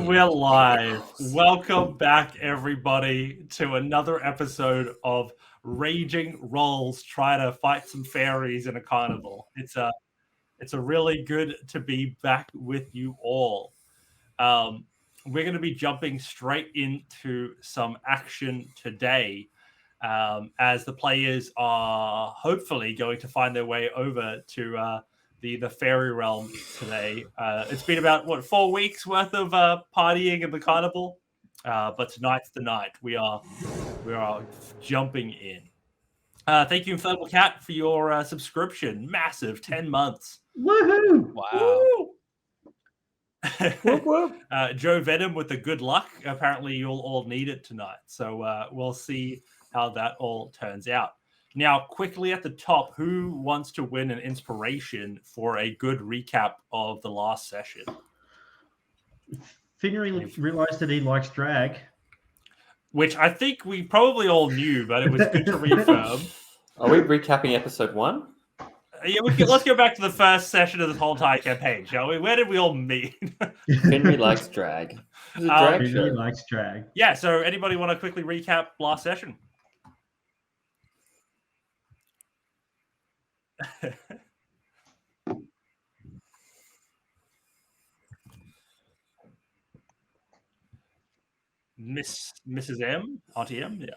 We're live. Welcome back, everybody, to another episode of Raging Rolls trying to fight some fairies in a carnival. It's a really good to be back with you all. We're going to be jumping straight into some action today, as the players are hopefully going to find their way over to the fairy realm today. It's been about 4 weeks worth of partying in the carnival, but tonight's the night. We are jumping in. Thank you, Infernal Cat, for your subscription. Massive 10 months. Woohoo! Wow. Whoop, whoop. Joe Venom with the good luck. Apparently, you'll all need it tonight. So we'll see how that all turns out. Now, quickly at the top, who wants to win an inspiration for a good recap of the last session? Finnery realised that he likes drag. Which I think we probably all knew, but it was good to reaffirm. Are we recapping episode 1? Yeah, let's go back to the first session of this whole entire campaign, shall we? Where did we all meet? Finnery likes drag. It's a drag Finnery show. likes drag. Yeah, so anybody want to quickly recap last session? Mrs. M? Auntie M? Yeah.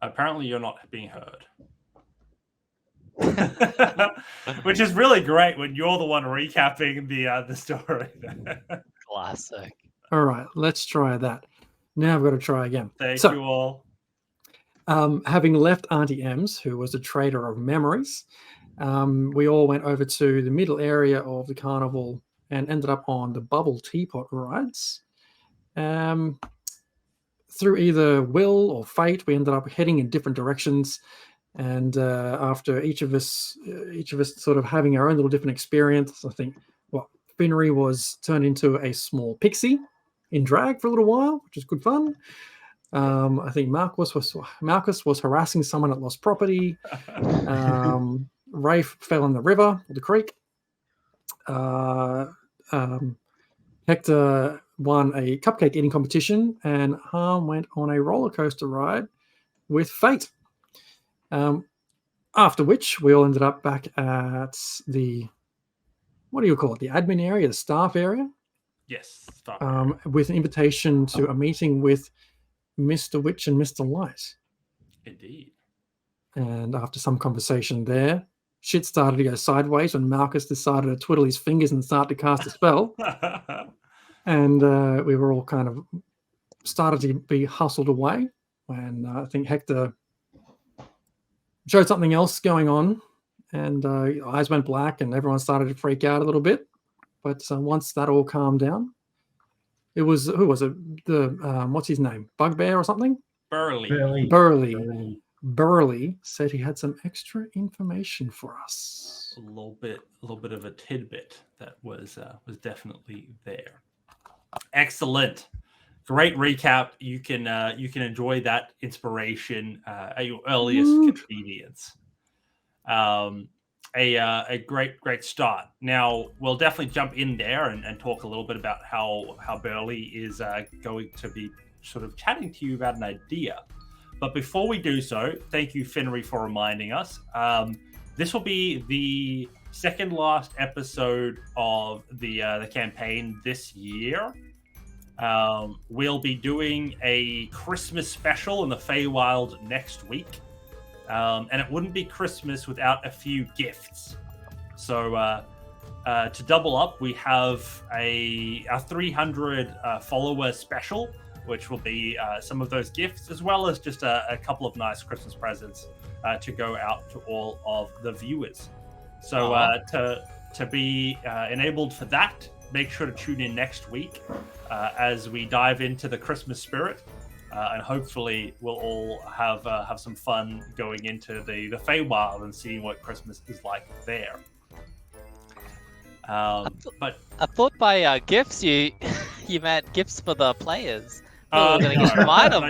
Apparently, you're not being heard. Which is really great when you're the one recapping the story. Classic. All right, let's try that. Now I've got to try again. Thank you all. Having left Auntie M's, who was a trader of memories, we all went over to the middle area of the carnival and ended up on the bubble teapot rides. Through either will or fate, we ended up heading in different directions. And after each of us sort of having our own little different experience, I think Finnery was turned into a small pixie in drag for a little while, which is good fun. I think Marcus was harassing someone that lost property. Rafe fell in the river or the creek. Hector won a cupcake eating competition, and Harm went on a roller coaster ride with Fate. After which, we all ended up back at the, what do you call it, the admin area, the staff area? Yes. With an invitation to a meeting with Mr. Witch and Mr. Light. Indeed. And after some conversation there, shit started to go sideways when Marcus decided to twiddle his fingers and start to cast a spell. And we were all kind of started to be hustled away. And I think Hector showed something else going on, and eyes went black, and everyone started to freak out a little bit. But once that all calmed down, it was, who was it? The what's his name? Bugbear or something? Burly. Burly said he had some extra information for us. A little bit of a tidbit that was definitely there. Excellent. Great recap. You can enjoy that inspiration at your earliest convenience. A great start. Now we'll definitely jump in there and talk a little bit about how Burly is going to be sort of chatting to you about an idea. But before we do so, thank you, Finnery, for reminding us. This will be the second last episode of the campaign this year. We'll be doing a Christmas special in the Feywild next week. And it wouldn't be Christmas without a few gifts. So to double up, we have a 300 follower special, which will be some of those gifts, as well as just a couple of nice Christmas presents to go out to all of the viewers. So to be enabled for that, make sure to tune in next week as we dive into the Christmas spirit. And hopefully we'll all have some fun going into the Feywild and seeing what Christmas is like there. But I thought by gifts you meant gifts for the players. Oh, we're gonna no, get some items. no,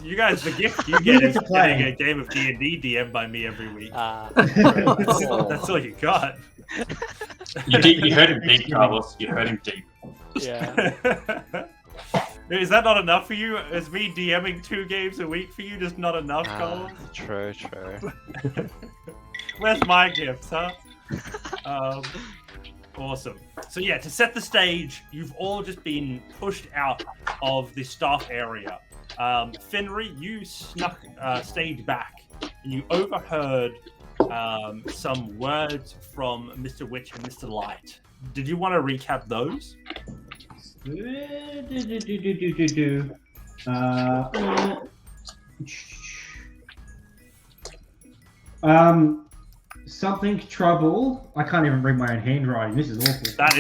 you guys, the gift you get is to play. getting a game of D&D DM by me every week. Oh. That's all you got. You heard him deep, Carlos. You heard him deep. Yeah. Is that not enough for you? Is me DMing 2 games a week for you just not enough, Carlos? True. Where's my gifts, huh? Awesome. So yeah, to set the stage, you've all just been pushed out of the staff area. Finry, you stayed back, and you overheard some words from Mr. Witch and Mr. Light. Did you want to recap those? Something trouble. I can't even read my own handwriting. This is awful. That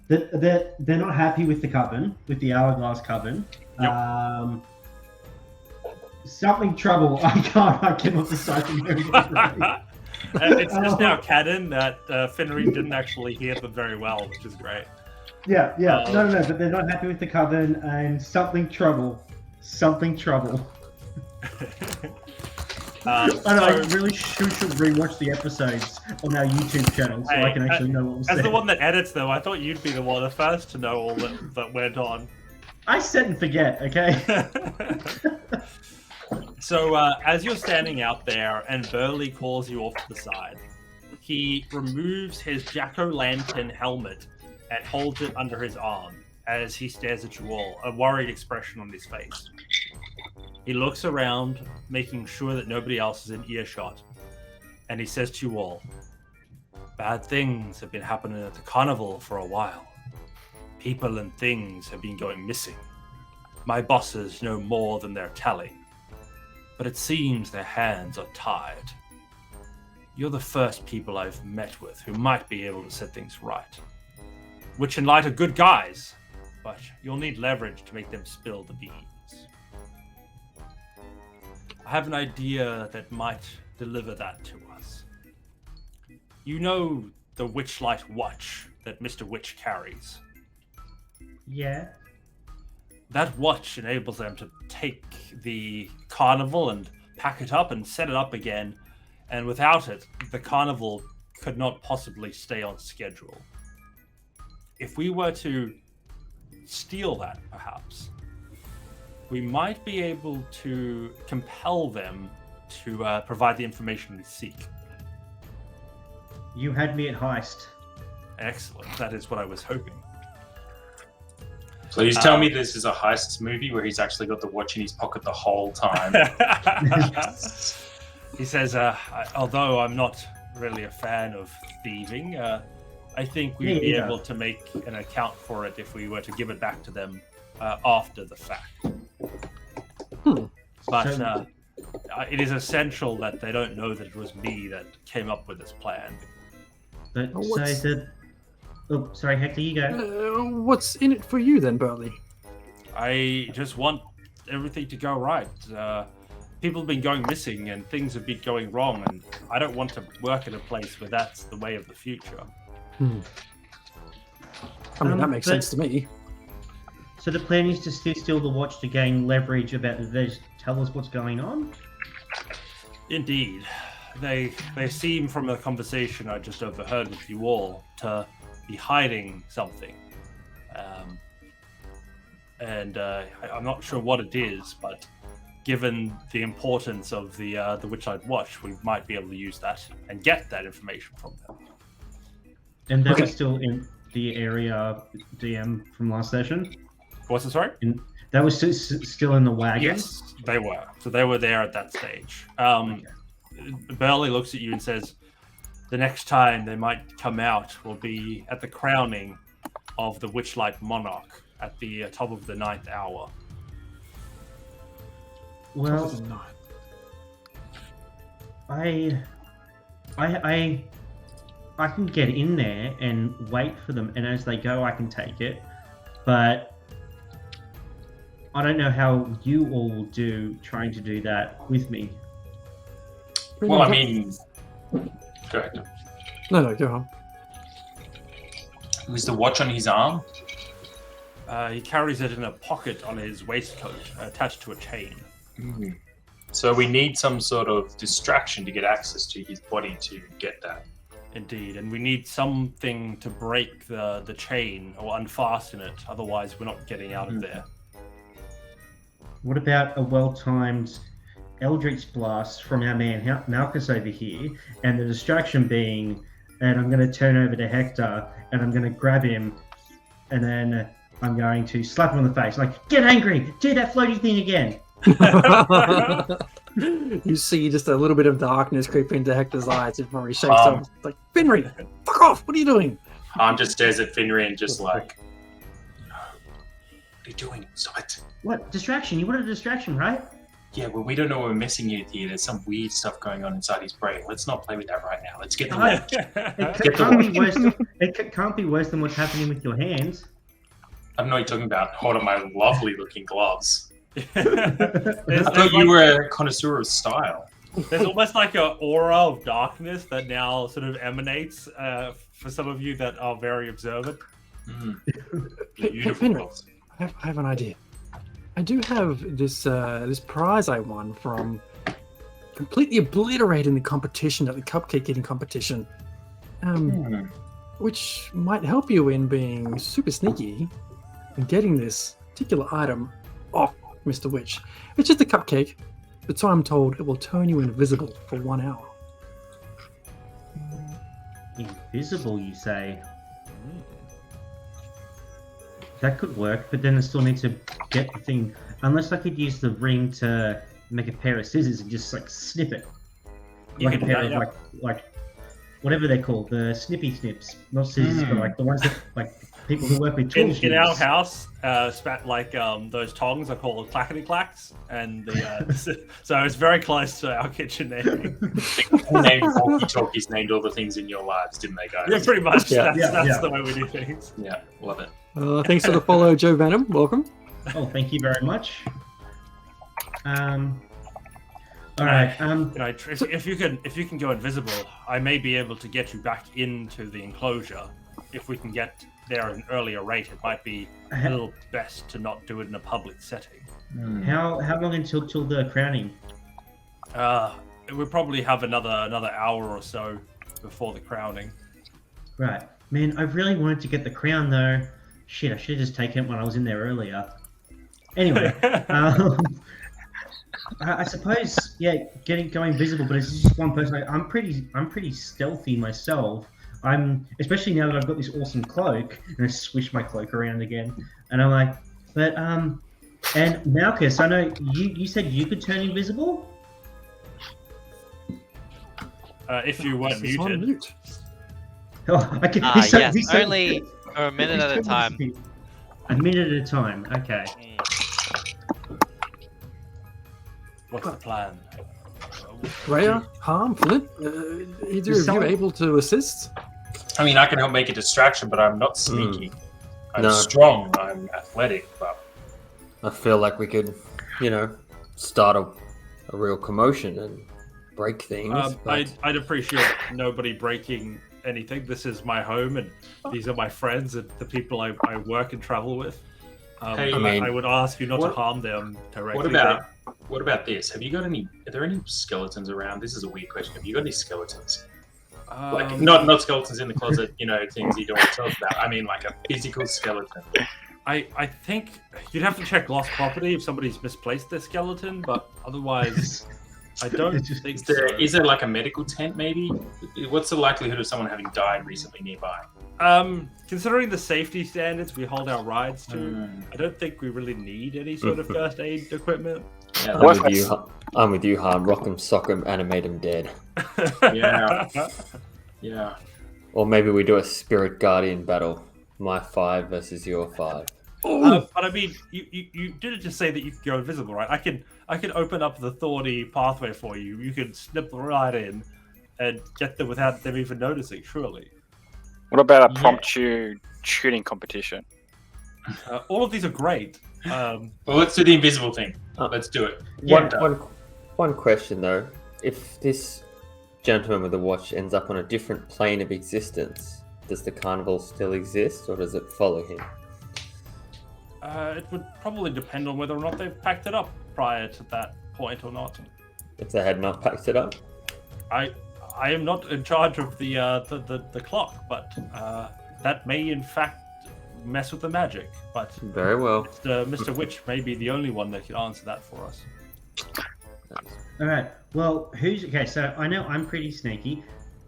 is They're not happy with the coven, with the hourglass coven. Yep. Something trouble. I cannot decipher. It's just now canon that Finry didn't actually hear them very well, which is great. Yeah. No, but they're not happy with the coven and something trouble. I really should rewatch the episodes on our YouTube channel so I can actually know what was As said. the one that edits them, I thought you'd be the first to know all that went on. I set and forget, okay? So as you're standing out there and Burly calls you off to the side, he removes his jack-o'-lantern helmet and holds it under his arm as he stares at you all, a worried expression on his face. He looks around, making sure that nobody else is in earshot, and he says to you all, "Bad things have been happening at the carnival for a while. People and things have been going missing. My bosses know more than they're telling, but it seems their hands are tied. You're the first people I've met with who might be able to set things right. Witch and Light are good guys, but you'll need leverage to make them spill the beans. I have an idea that might deliver that to us. You know the Witchlight watch that Mr. Witch carries? Yeah. That watch enables them to take the carnival and pack it up and set it up again, and without it, the carnival could not possibly stay on schedule. If we were to steal that, perhaps, we might be able to compel them to provide the information we seek." You had me at heist. Excellent. That is what I was hoping. Please tell me this is a heist movie where he's actually got the watch in his pocket the whole time. He says, although I'm not really a fan of thieving, I think we'd be able to make an account for it if we were to give it back to them after the fact. But it is essential that they don't know that it was me that came up with this plan. But sorry, Hector, you go. What's in it for you then, Burly? I just want everything to go right. People have been going missing and things have been going wrong, and I don't want to work in a place where that's the way of the future. I mean, that makes sense to me. So the plan is to steal the watch to gain leverage about the tell us what's going on? Indeed. They seem from the conversation I just overheard with you all to be hiding something. I'm not sure what it is, but given the importance of the Witchlight watch, we might be able to use that and get that information from them. And that was still in the area DM from last session? What's it, sorry? That was still in the wagon? Yes, they were. So they were there at that stage. Burly looks at you and says, the next time they might come out will be at the crowning of the Witchlight Monarch at the top of the 9th hour. Well, I can get in there and wait for them, and as they go, I can take it. But I don't know how you all will do trying to do that with me. Well, I mean, Go ahead. No, go on. Was the watch on his arm? He carries it in a pocket on his waistcoat, attached to a chain. Mm. So we need some sort of distraction to get access to his body to get that. Indeed, and we need something to break the chain or unfasten it. Otherwise, we're not getting out of there. What about a well-timed Eldritch Blast from our man Malchus over here, and the distraction being, and I'm going to turn over to Hector, and I'm going to grab him, and then I'm going to slap him on the face, like, get angry, do that floaty thing again. You see just a little bit of darkness creep into Hector's eyes before he shakes off. Like, Finry, fuck off! What are you doing? Harm just stares at Finry and just like, what are you doing? Stop it. What? Distraction? You wanted a distraction, right? Yeah, well, we don't know what we're messing with here. There's some weird stuff going on inside his brain. Let's not play with that right now. Let's get the Right. watch. It can't be worse than what's happening with your hands. I know you're talking about. Hold on, my lovely looking gloves. There's I thought you were a connoisseur of style. There's almost like an aura of darkness that now sort of emanates for some of you that are very observant. Beautiful Finry, gloves. I have an idea. I do have this this prize I won from completely obliterating the competition at the cupcake eating competition, which might help you in being super sneaky and getting this particular item off Mr. Witch. It's just a cupcake, but so I'm told it will turn you invisible for 1 hour. Invisible, you say? That could work, but then I still need to get the thing. Unless I could use the ring to make a pair of scissors and just like snip it. You Like a can pair do of that, like whatever they're called, the snippy snips. Not scissors, but like the ones that like people who work with tools In our use. house, those tongs are called clackety clacks, and so it's very close to our kitchen naming. Named Walkie Talkies named all the things in your lives, didn't they, guys? Yeah, pretty much. Yeah. That's the way we do things. Yeah, love it. Thanks for the follow, Joe Venom. Welcome. Oh, thank you very much. All right. If you can go invisible, I may be able to get you back into the enclosure. If we can get there at an earlier rate, it might be a little best to not do it in a public setting. How long until the crowning? We'll probably have another hour or so before the crowning. Right, man. I really wanted to get the crown though. Shit, I should have just taken it when I was in there earlier. Anyway, I suppose, yeah, going visible, but it's just one person. I'm pretty stealthy myself. Especially now that I've got this awesome cloak, and I swish my cloak around again, and I'm like, but and Malchus, I know you said you could turn invisible. If you weren't This is on muted. mute. Oh, I can. Yes, only for a minute at a time. A minute at a time. Okay. What's the plan? Rhea, Harm, Flint, either of you able to assist? I mean, I can help make a distraction, but I'm not sneaky. I'm No. strong. I'm athletic, but I feel like we could, start a real commotion and break things. but- I'd appreciate nobody breaking anything. This is my home, and these are my friends and the people I work and travel with. Hey, I would ask you not to what- harm them directly. what about this? Have you got any? Are there any skeletons around? This is a weird question. Have you got any skeletons? Like not skeletons in the closet, things you don't want to tell us about. I mean, like a physical skeleton. I think you'd have to check lost property if somebody's misplaced their skeleton, but otherwise, I don't think so. Is there like a medical tent, maybe? What's the likelihood of someone having died recently nearby? Considering the safety standards we hold our rides to, I don't think we really need any sort of first aid equipment. Yeah, I'm with you, Han. Rock 'em, sock 'em, animate 'em dead. yeah, yeah. Or maybe we do a spirit guardian battle. My 5 versus your 5. But I mean, you didn't just say that you could go invisible, right? I can open up the thorny pathway for you. You can snip right in and get them without them even noticing, surely. What about a promptu shooting competition? All of these are great. Well, let's do the invisible thing. Let's do it. One question though: if this gentleman with the watch ends up on a different plane of existence, does the carnival still exist, or does it follow him? It would probably depend on whether or not they've packed it up prior to that point or not. If they had not packed it up? I am not in charge of the clock, but that may in fact mess with the magic. But Very well. Mr. Witch may be the only one that can answer that for us. All right. Well, okay? So I know I'm pretty sneaky.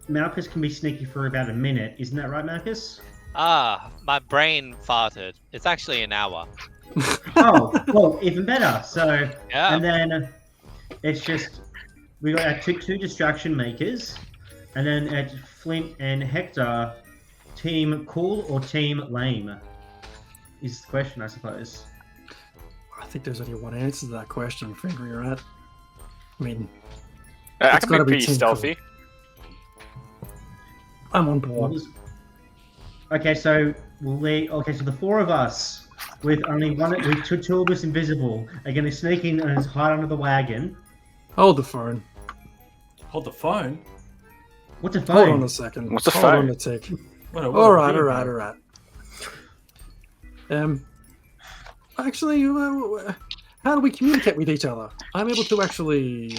Malchus can be sneaky for about a minute. Isn't that right, Malchus? My brain farted. It's actually an hour. Oh, well, even better. So, Yeah. and then it's just we got our two distraction makers, and then at Flint and Hector, team cool or team lame is the question, I suppose. I think there's only one answer to that question, Fenrir, right? I mean, I It's can gotta be be pretty team stealthy. I'm on board. Okay, so so the four of us with only with two of us invisible are going to sneak in and hide under the wagon. Hold the phone. Hold the phone. What's a Hold on phone? a second. What's a Hold phone? on a tick. What a All right. weird- Actually, how do we communicate with each other? I'm able to actually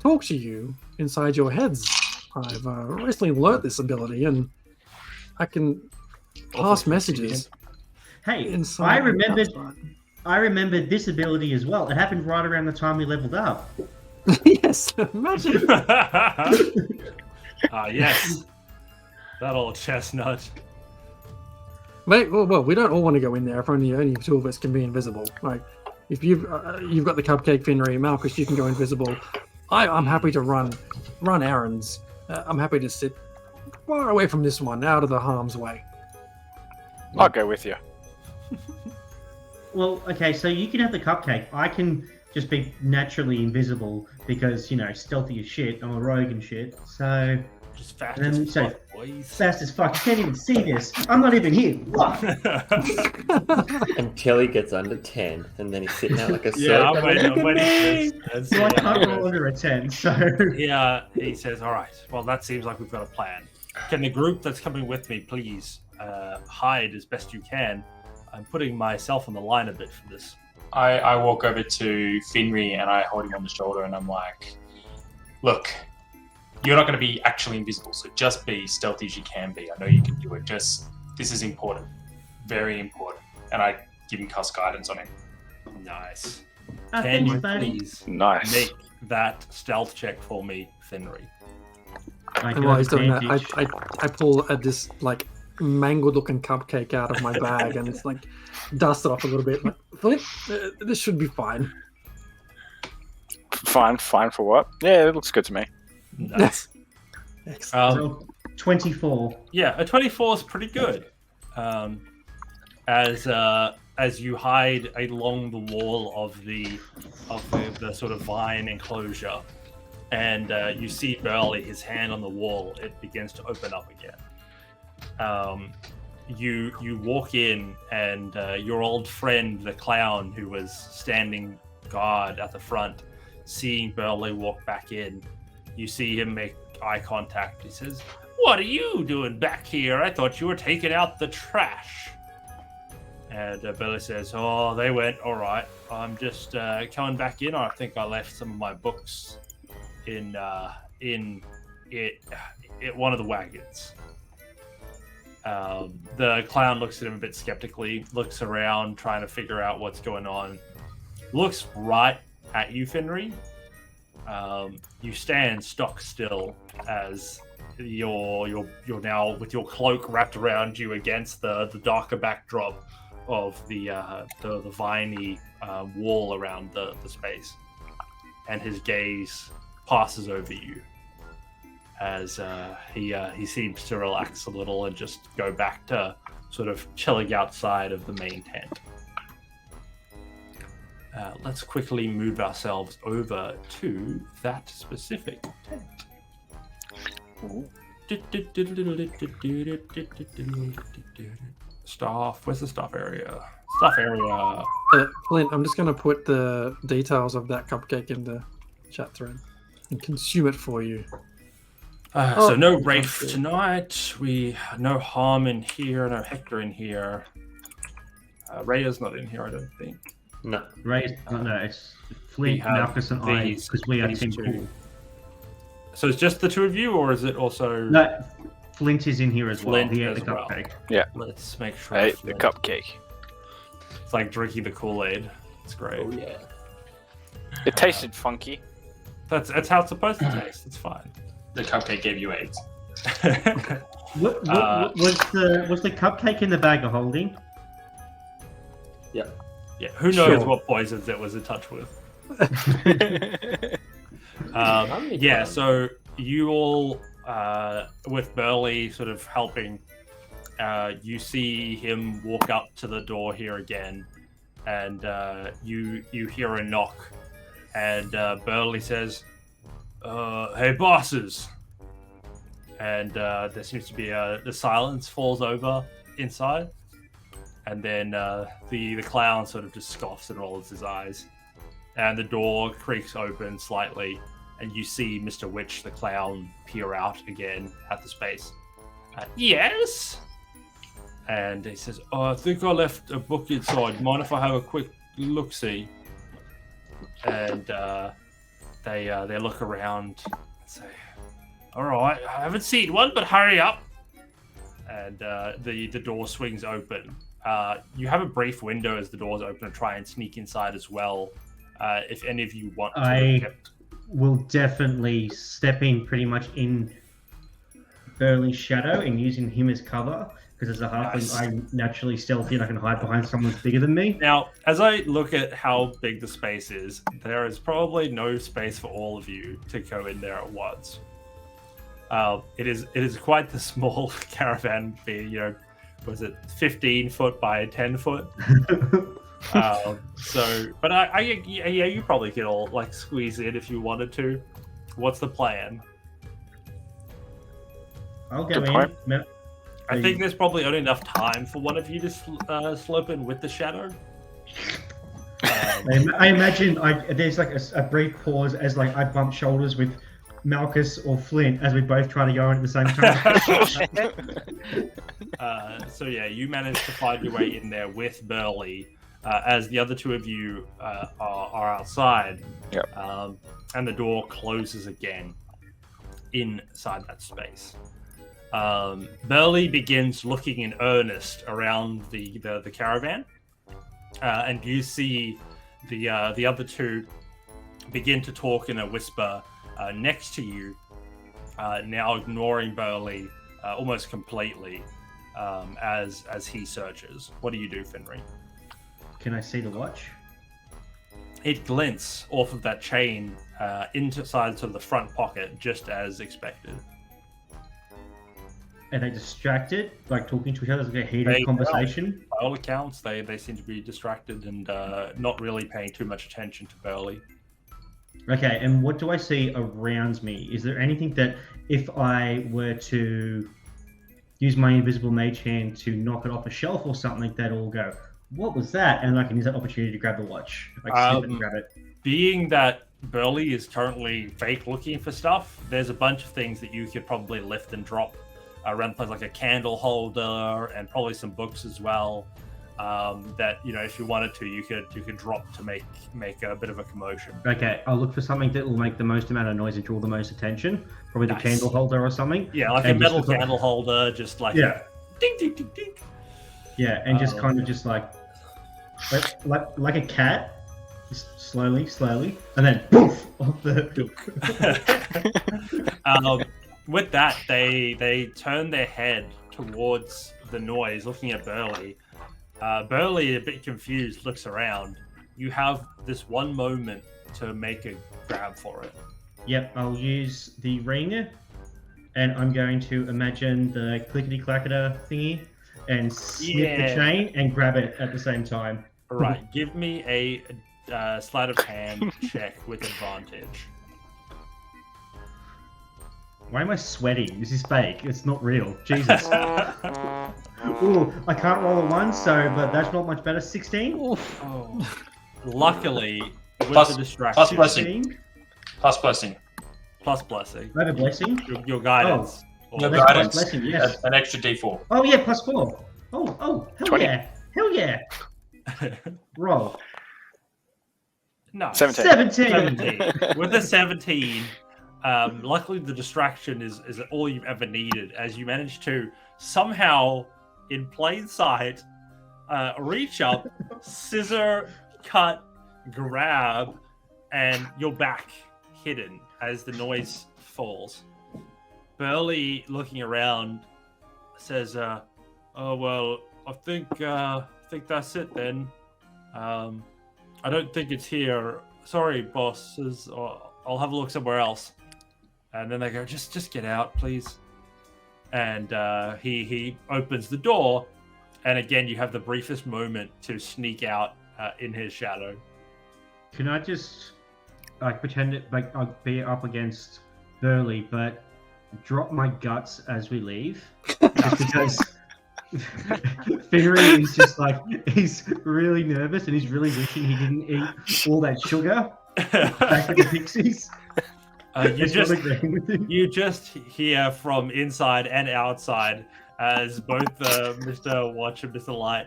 talk to you inside your heads. I've recently learnt this ability, and I can pass messages Hey, inside. I and remembered. outside. I remembered this ability as well. It happened right around the time we leveled up. Yes, imagine. Yes. That old chestnut. Mate, well, we don't all want to go in there if only two of us can be invisible. Like, if you've got the cupcake Finnery, Malchus, you can go invisible. I'm happy to run errands. I'm happy to sit far away from this one, out of the harm's way. I'll go with you. Well, okay, so you can have the cupcake. I can just be naturally invisible because, stealthy as shit. I'm a rogue and shit. So, Just fast And then as so- fuck, boys. fast as fuck. You can't even see this. I'm not even here. What? Until he gets under 10, and then he's sitting out like a Yeah, circle. I'm waiting for this. And So I see how can't it roll goes. under a 10, so... He says, all right, well, that seems like we've got a plan. Can the group that's coming with me please hide as best you can? I'm putting myself on the line a bit for this. I walk over to Finri and I hold him on the shoulder and I'm like, look, you're not going to be actually invisible, so just be stealthy as you can be. I know you can do it. This is important. Very important. And I give him cast guidance on him. Nice. Ah, Can thanks, you buddy. please Nice. make that stealth check for me, Finri? I And do while have he's doing that, advantage. I pull this like mangled-looking cupcake out of my bag and it's like dust it off a little bit. Like, Flint, this should be fine. Fine for what? Yeah, it looks good to me. Nice. Excellent. So, 24. Yeah, a 24 is pretty good. As you hide along the wall of the sort of vine enclosure, and you see Burly, his hand on the wall, it begins to open up again. You walk in, and your old friend, the clown, who was standing guard at the front, seeing Burly walk back in, you see him make eye contact. He says, "What are you doing back here? I thought you were taking out the trash." And Burly says, "Oh, they went all right. I'm just coming back in. I think I left some of my books in one of the wagons." The clown looks at him a bit skeptically, looks around, trying to figure out what's going on. Looks right at you, Finri. You stand stock still as you're now with your cloak wrapped around you against the darker backdrop of the viney wall around the space, and his gaze passes over you as he seems to relax a little and just go back to sort of chilling outside of the main tent. Let's quickly move ourselves over to that specific tent. Staff, where's the staff area? Staff area. Flint, I'm just going to put the details of that cupcake in the chat thread and consume it for you. So no Wraith tonight. No harm in here. No Hector in here. Rhea's not in here, I don't think. No. Ray, no, it's Flint, Malchus, and I, because we are Team Cool. So it's just the two of you, or is it also? No, Flint is in here as well. Flint He ate as the well. cupcake. Let's make sure. Ate the cupcake. It's like drinking the Kool-Aid. It's great. Oh yeah. It tasted funky. That's how it's supposed to taste. It's fine. The cupcake gave you AIDS. What was the cupcake in the bag of holding? Yeah. Yeah, who knows Sure. what poisons it was in touch with. Yeah, so you all, with Burly sort of helping, you see him walk up to the door here again, and you hear a knock, and Burly says, "Hey, bosses!" And there seems to be the silence falls over inside. And then the clown sort of just scoffs and rolls his eyes. And the door creaks open slightly, and you see Mr. Witch, the clown, peer out again at the space. Yes? And he says, I think I left a book inside. Mind if I have a quick look-see? And they look around and say, all right, I haven't seen one, but hurry up. And the door swings open. You have a brief window as the doors open to try and sneak inside as well. If any of you want to. I will definitely step in pretty much in Burly's shadow and using him as cover, because as a halfling, Nice. I'm naturally stealthy and I can hide behind someone bigger than me. Now, as I look at how big the space is, there is probably no space for all of you to go in there at once. It is quite the small caravan, being, was it 15 foot by 10 foot? But you probably could all like squeeze in if you wanted to. What's the plan? I'll go Good in. point. I think there's probably only enough time for one of you to slope in with the shadow. I imagine there's like a brief pause as like I bump shoulders with Malchus or Flint as we both try to go in at the same time. So yeah, you managed to find your way in there with Burly, as the other two of you are outside. Yep. And the door closes again inside that space. Burly begins looking in earnest around the caravan, and you see the other two begin to talk in a whisper next to you, now ignoring Burly almost completely as he searches. What do you do, Finry? Can I see the watch? It glints off of that chain inside sort of the front pocket, just as expected. Are they distracted, like talking to each other, like a heated conversation? By all accounts, they seem to be distracted and not really paying too much attention to Burly. Okay, and what do I see around me? Is there anything that if I were to use my invisible mage hand to knock it off a shelf or something, that'll go, what was that? And I can use that opportunity to grab the watch. Like snip it and grab it. Being that Burly is currently fake looking for stuff, there's a bunch of things that you could probably lift and drop around the place, like a candle holder and probably some books as well. That if you wanted to, you could drop to make a bit of a commotion. Okay, I'll look for something that will make the most amount of noise and draw the most attention. Probably Nice. the candle holder or something. Yeah, like And a metal just look- candle holder, just like Yeah. ding ding ding ding. Yeah, and just kind of just like a cat, just slowly, and then poof off the. With that, they turn their head towards the noise, looking at Burly. Burly, a bit confused, looks around. You have this one moment to make a grab for it. Yep, I'll use the ring, and I'm going to imagine the clickety-clacketer thingy and snip the chain and grab it at the same time. All right, give me a sleight of hand check with advantage. Why am I sweating? This is fake. It's not real. Jesus. Ooh, I can't roll a 1, but that's not much better. 16? Luckily, with Plus- the distraction, plus blessing. 16? Plus blessing. plus blessing. I have a blessing. Your guidance. Your That's plus guidance. blessing, yes. An extra D4. Oh yeah, +4. Oh, hell 20. yeah. Hell yeah. Roll. No. 17. 17. With a 17, luckily the distraction is all you've ever needed, as you manage to somehow, in plain sight, reach up, scissor, cut, grab, and you're back hidden as the noise falls. Burly, looking around, says, "Oh well, I think that's it then. I don't think it's here. Sorry, boss. I'll have a look somewhere else." And then they go, "Just get out, please." And he opens the door, and again you have the briefest moment to sneak out in his shadow. Can I just pretend it like I'll be up against Burly, but drop my guts as we leave? Just because Fenrir is just he's really nervous and he's really wishing he didn't eat all that sugar back at the Pixies. You just hear from inside and outside as both Mr. Watch and Mr. Light,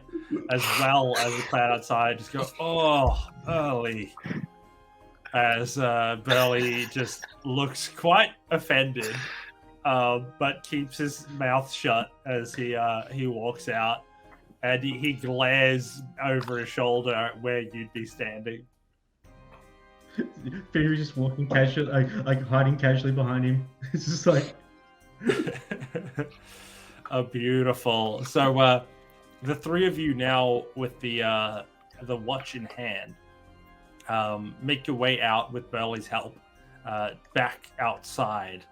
as well as the cloud outside, just go, "Oh, Burly," as Burly just looks quite offended, but keeps his mouth shut as he walks out, and he glares over his shoulder at where you'd be standing. Fenrir just walking casually, hiding casually behind him. It's just like... Oh, beautiful. So the three of you now with the watch in hand make your way out with Burly's help back outside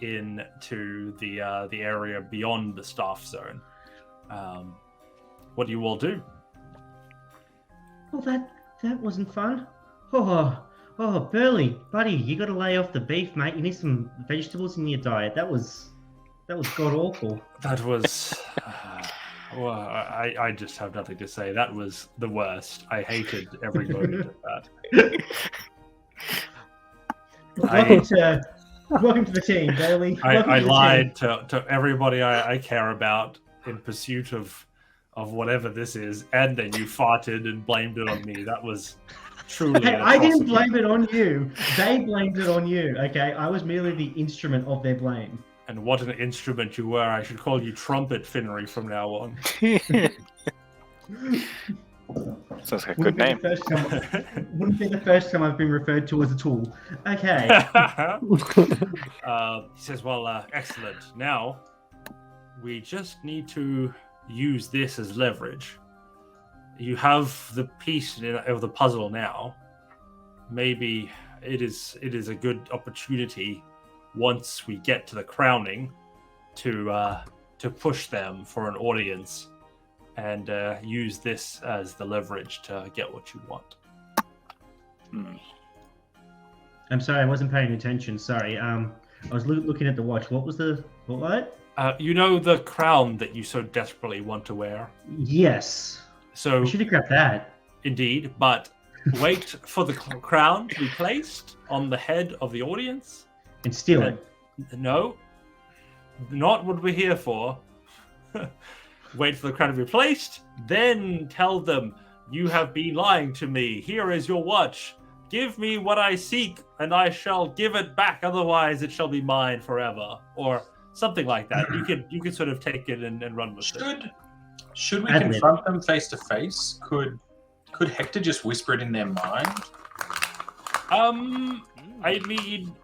into the area beyond the staff zone. What do you all do? Oh, that wasn't fun. Oh, Burly, buddy, you got to lay off the beef, mate. You need some vegetables in your diet. That was god awful. That was. Well, I just have nothing to say. That was the worst. I hated every moment of that. Welcome to the team, Burly. I lied to everybody I care about in pursuit of whatever this is, and then you farted and blamed it on me. That was truly. Hey, I didn't blame it on you. They blamed it on you. Okay, I was merely the instrument of their blame. And what an instrument you were. I should call you Trumpet Finnery from now on. Sounds like a good name. Wouldn't be the first time I've been referred to as a tool. Okay. He says, well, excellent. Now, we just need to use this as leverage. You have the piece of the puzzle now. Maybe it is a good opportunity once we get to the crowning to push them for an audience and use this as the leverage to get what you want. I'm sorry, I wasn't paying attention. Sorry. I was looking at the watch. What was what? You know the crown that you so desperately want to wear? Yes. So we should have grabbed that. Indeed, but wait for the crown to be placed on the head of the audience. And steal it. No, not what we're here for. Wait for the crown to be placed, then tell them, you have been lying to me. Here is your watch. Give me what I seek, and I shall give it back. Otherwise, it shall be mine forever. Or something like that. You could sort of take it and run with it. Should we confront them face to face? Could Hector just whisper it in their mind? I mean,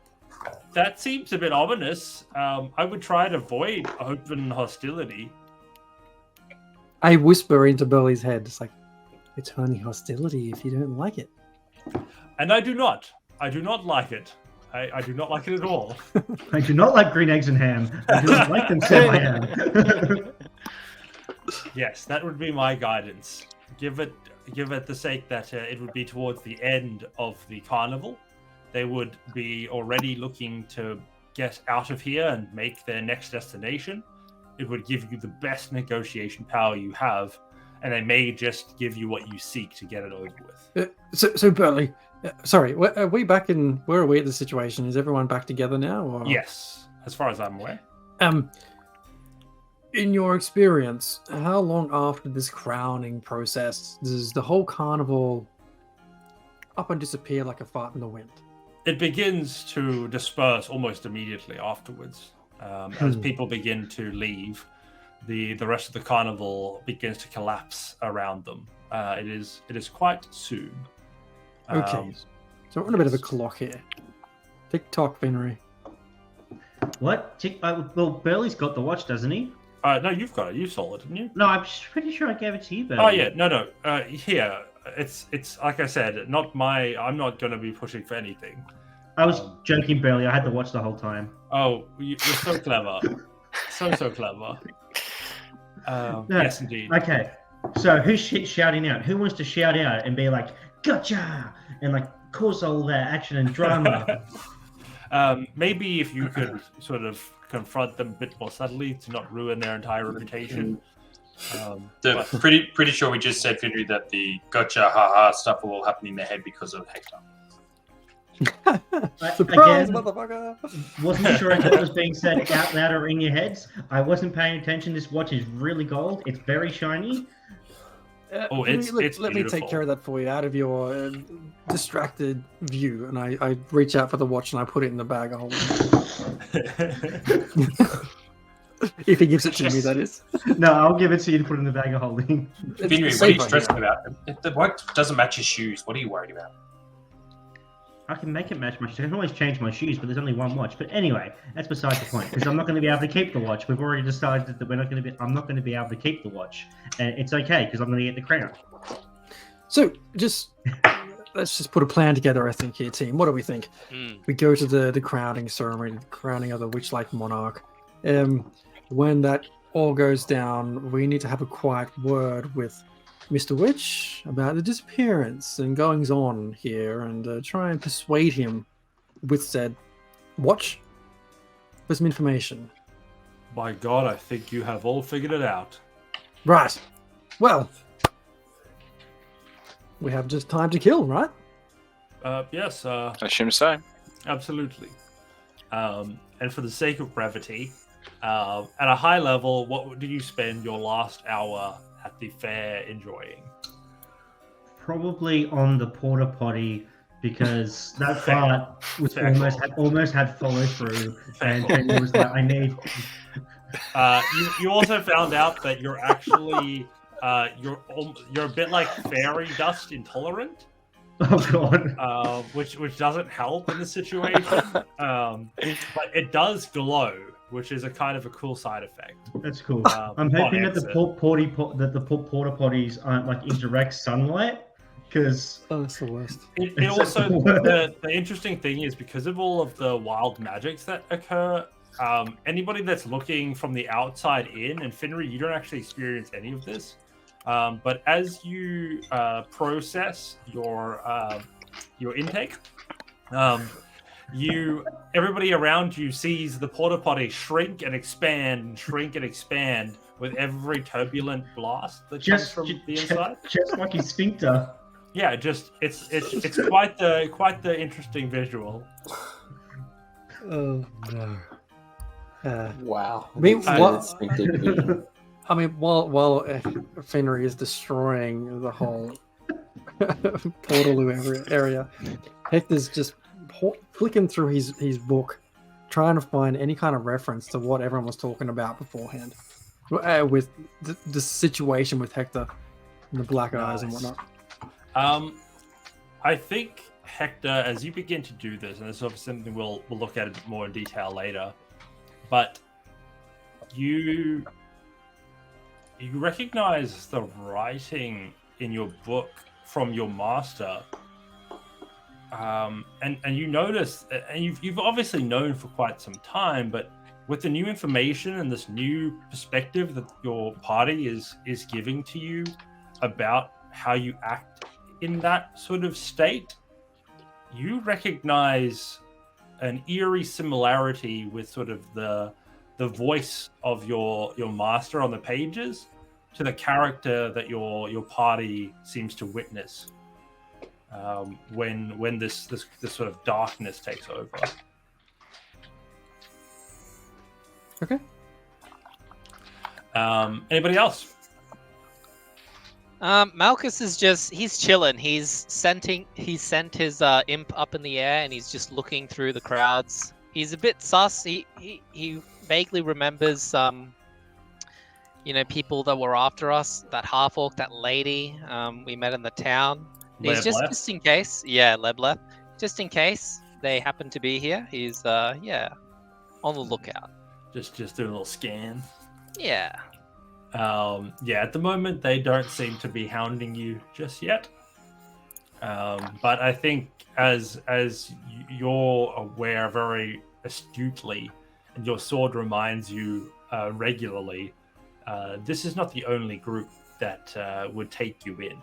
that seems a bit ominous. I would try and avoid open hostility. I whisper into Burly's head, it's like, it's only hostility if you don't like it. And I do not. I do not like it. I do not like it at all. I do not like green eggs and ham. I do not like them semi-ham. Yes, that would be my guidance. Give it the sake that it would be towards the end of the carnival. They would be already looking to get out of here and make their next destination. It would give you the best negotiation power you have, and they may just give you what you seek to get it over with. So Burly, Sorry, are we back in? Where are we at the situation? Is everyone back together now? Or? Yes, as far as I'm aware. In your experience, how long after this crowning process does the whole carnival up and disappear like a fart in the wind? It begins to disperse almost immediately afterwards. As people begin to leave, the rest of the carnival begins to collapse around them. It is quite soon. Okay, so we're on a bit of a clock here. Tick tock, Finry. What? Well, Burley's got the watch, doesn't he? No, you've got it. You saw it, didn't you? No, I'm pretty sure I gave it to you, Burley. Oh yeah, no. Here, it's like I said, not my. I'm not going to be pushing for anything. I was joking, Burley. I had the watch the whole time. Oh, you're so clever, so clever. No, yes, indeed. Okay, so who's shouting out? Who wants to shout out and be like, "Gotcha!" and like cause all that action and drama? Maybe if you could sort of confront them a bit more subtly to not ruin their entire reputation. Pretty sure we just said, Fidry, that the gotcha, haha stuff will all happen in their head because of Hector. Surprise, Again, motherfucker! wasn't sure if it was being said out loud or in your heads. I wasn't paying attention. This watch is really gold. It's very shiny. It's let me take beautiful. care of that for you out of your distracted view. And I reach out for the watch and I put it in the bag of holding. If he gives it to me, that is. No, I'll give it to you to put in the bag of holding. Fidry, what are you stressing about? If the watch doesn't match your shoes, what are you worried about? I can make it match my shoes. I can always change my shoes, but there's only one watch. But anyway, that's beside the point because I'm not going to be able to keep the watch. We've already decided that I'm not going to be able to keep the watch, and it's okay because I'm going to get the crown. So let's just put a plan together. I think here, team. What do we think? We go to the crowning ceremony, the crowning of the Witchlight monarch. When that all goes down, we need to have a quiet word with Mr. Witch about the disappearance and goings on here and try and persuade him with said watch for some information. By God, I think you have all figured it out. Right. Well, we have just time to kill, right? Yes, I assume so. absolutely. And for the sake of brevity, at a high level, what did you spend your last hour at the fair enjoying? Probably on the porta potty because that fart was almost had follow through, and it was like I need. You also found out that you're actually you're a bit like fairy dust intolerant. Oh God. Which doesn't help in the situation. But it does glow, which is a kind of a cool side effect. That's cool. I'm hoping that the porta potties aren't like in direct sunlight, because that's the worst. It also the interesting thing is because of all of the wild magics that occur. Anybody that's looking from the outside in, and Finry, you don't actually experience any of this. But as you process your intake, everybody around you sees the porta potty shrink and expand with every turbulent blast that comes from the inside. Just like his sphincter. Yeah, it's quite the interesting visual. Oh no. Wow. I mean, while Fenry is destroying the whole Portaloo area, Hector's just flicking through his book, trying to find any kind of reference to what everyone was talking about beforehand, with the situation with Hector and the black eyes and whatnot. I think Hector, as you begin to do this, and this is obviously something we'll look at it more in detail later, but you recognize the writing in your book from your master, and you notice, and you've obviously known for quite some time, but with the new information and this new perspective that your party is giving to you about how you act in that sort of state, you recognize an eerie similarity with sort of the voice of your master on the pages to the character that your party seems to witness. when this sort of darkness takes over. Okay. Anybody else? Malchus is he's chilling. He's sent his imp up in the air and he's just looking through the crowds. He's a bit sus. He vaguely remembers some, people that were after us. That half orc, that lady we met in the town. He's just in case. Yeah, Lebleth. Just in case they happen to be here. He's on the lookout. Just doing a little scan. Yeah. At the moment they don't seem to be hounding you just yet. But I think as you're aware very astutely, and your sword reminds you regularly, this is not the only group that would take you in.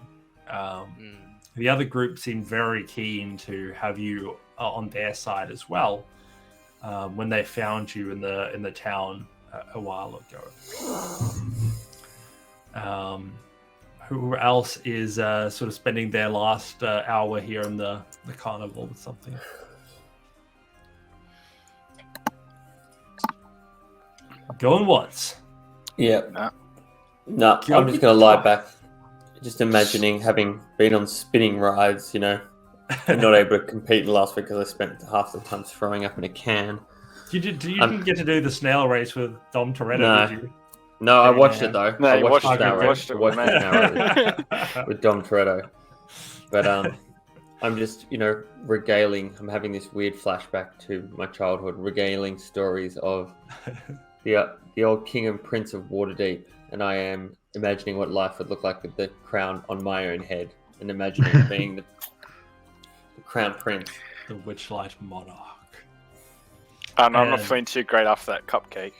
The other group seemed very keen to have you on their side as well when they found you in the town a while ago. Who else is sort of spending their last hour here in the carnival with something? Going once. Yeah. No, I'm just going to lie back. Just imagining having been on spinning rides, and not able to compete last week because I spent half the time throwing up in a can. You didn't get to do the snail race with Dom Toretto, did you? No, I watched it though. No, I you watched it with Dom Toretto. But I'm just, regaling. I'm having this weird flashback to my childhood, regaling stories of the old king and prince of Waterdeep, and I am imagining what life would look like with the crown on my own head, and imagining being the crown prince, the Witchlight monarch. I'm not feeling too great after that cupcake.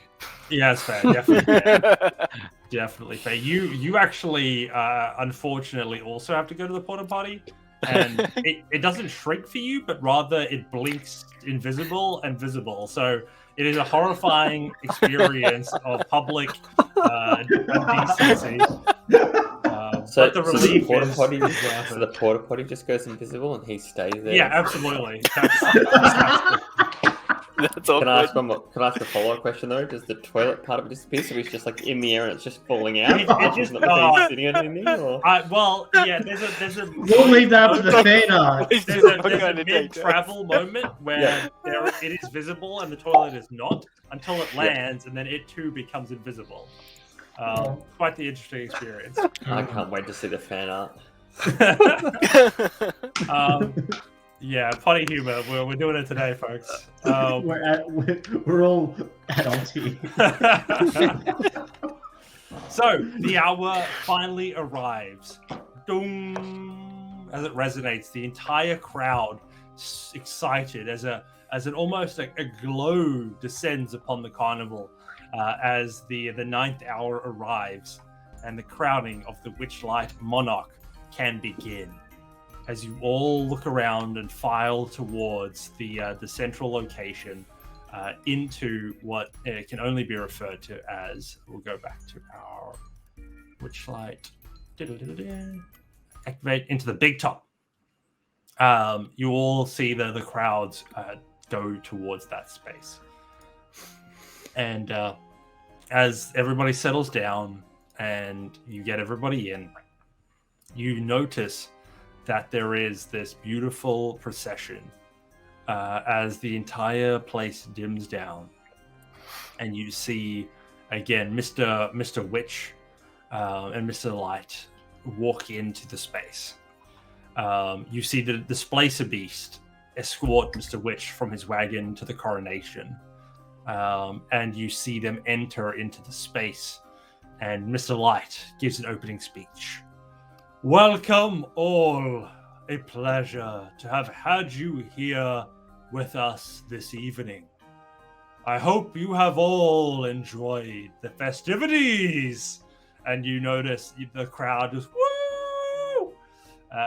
Yeah, it's fair. Definitely fair. Definitely fair. You actually, unfortunately, also have to go to the porta potty, and it doesn't shrink for you, but rather it blinks invisible and visible. So it is a horrifying experience of public indecency. So but the relief the porta potty just goes invisible and he stays there. Yeah, absolutely. That's all. Can I ask a follow-up question though? Does the toilet part of it disappear? So he's just like in the air and it's just falling out. It just sitting on anything, or? There's a. We'll leave that for the fan art. There's a mid-travel moment where it is visible and the toilet is not until it lands, and then it too becomes invisible. Quite the interesting experience. I can't wait to see the fan art. Yeah, potty humor. We're doing it today, folks. We're all adults here. So the hour finally arrives. Doom, as it resonates, the entire crowd excited as an almost a glow descends upon the carnival as the ninth hour arrives and the crowning of the Witchlight monarch can begin. As you all look around and file towards the central location into what can only be referred to as, we'll go back to our Witchlight, activate into the big top. You all see the crowds go towards that space. And as everybody settles down and you get everybody in, you notice that there is this beautiful procession as the entire place dims down, and you see again Mr. Witch and Mr. Light walk into the space. You see the Displacer Beast escort Mr. Witch from his wagon to the coronation, and you see them enter into the space, and Mr. Light gives an opening speech. Welcome all. A pleasure to have had you here with us this evening. I hope you have all enjoyed the festivities. And you notice the crowd just woo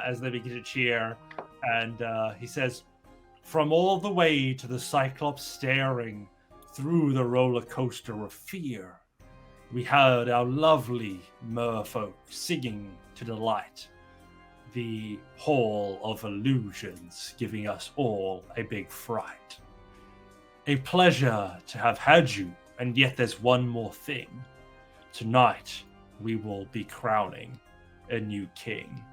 as they begin to cheer. And he says, from all the way to the Cyclops staring through the roller coaster of fear, we heard our lovely merfolk singing to delight. the Hall of Illusions, giving us all a big fright. A pleasure to have had you, and yet there's one more thing. Tonight, we will be crowning a new king.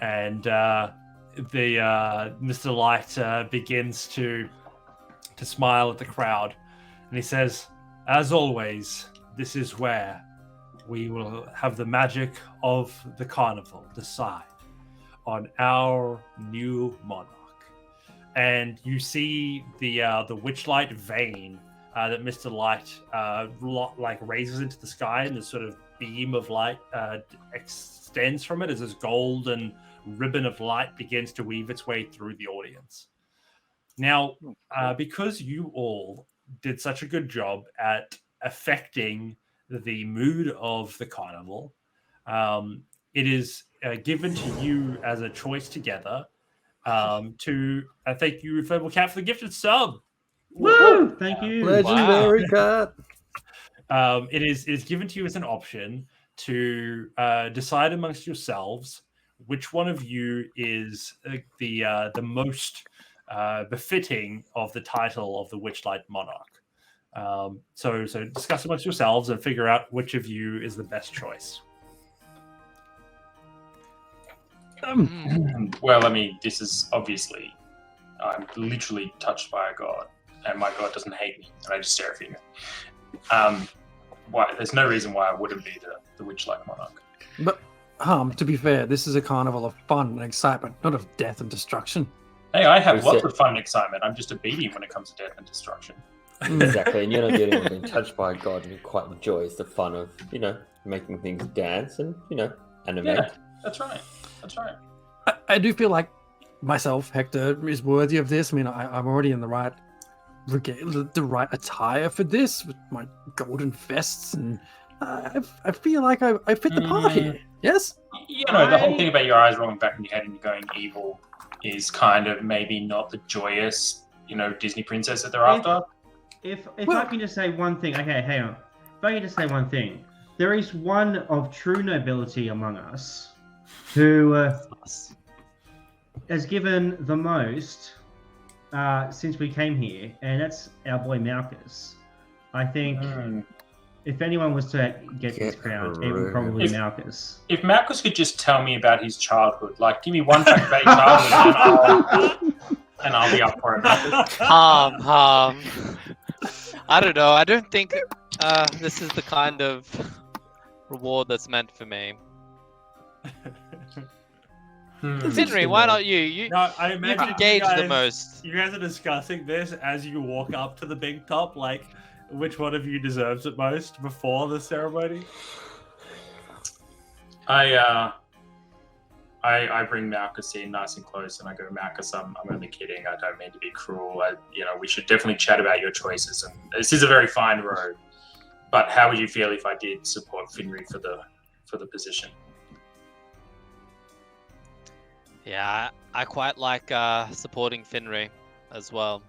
And Mr. Light begins to smile at the crowd, and he says, as always, this is where we will have the magic of the carnival decide on our new monarch. And you see the Witchlight vein that Mr. Light raises into the sky, and this sort of beam of light extends from it as this golden ribbon of light begins to weave its way through the audience. Now, because you all did such a good job at affecting the mood of the carnival, it is given to you as a choice together to thank you, Fable Cat, for the gifted sub. Woo! Thank you. Legendary cat. It is given to you as an option to decide amongst yourselves which one of you is the most befitting of the title of the Witchlight Monarch. So discuss amongst yourselves and figure out which of you is the best choice. Well, I mean, this is obviously, I'm literally touched by a god, and my god doesn't hate me, and I just stare at him. There's no reason why I wouldn't be the Witchlight Monarch. But, to be fair, this is a carnival of fun and excitement, not of death and destruction. Hey, I have lots of fun and excitement. I'm just obedient when it comes to death and destruction. Exactly, and you're not the only one being touched by a god, and you quite enjoys the fun of, making things dance and, animate. Yeah, that's right. I do feel like myself, Hector, is worthy of this. I mean, I'm already in the right attire for this with my golden vests, and I feel like I fit the part here. Yes? The whole thing about your eyes rolling back in your head and you're going evil is kind of maybe not the joyous, Disney princess that they're after. If I can just say one thing, okay, hang on. If I can just say one thing, there is one of true nobility among us who has given the most since we came here, and that's our boy Malchus. I think if anyone was to get this crown, it would probably be Malchus. If Malchus could just tell me about his childhood, like give me one fact about his childhood, and I'll be up for it. I don't know. I don't think this is the kind of reward that's meant for me. Henry, why not you? I imagine you've engaged the most. You guys are discussing this as you walk up to the big top, like which one of you deserves it most before the ceremony. I bring Malchus in nice and close, and I go, Malchus, I'm only kidding. I don't mean to be cruel. We should definitely chat about your choices. And this is a very fine road. But how would you feel if I did support Finri for the position? Yeah, I quite like supporting Finri as well.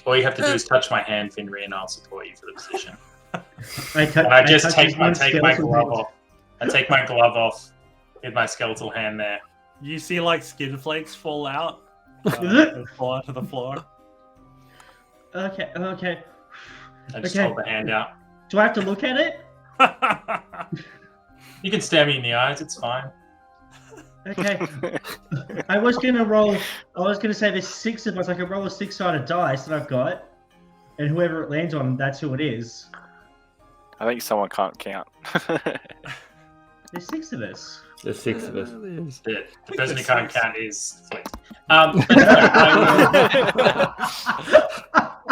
All you have to do is touch my hand, Finri, and I'll support you for the position. I take my glove off. I take my glove off with my skeletal hand there. You see like skin flakes fall out and fall to the floor. Okay. I just hold the hand out. Do I have to look at it? You can stare me in the eyes, it's fine. Okay. I was gonna say there's 6 of us. I could roll a 6-sided dice that I've got, and whoever it lands on, that's who it is. I think someone can't count. There's 6 of us. There's 6 of us. The person who can't count is Flint.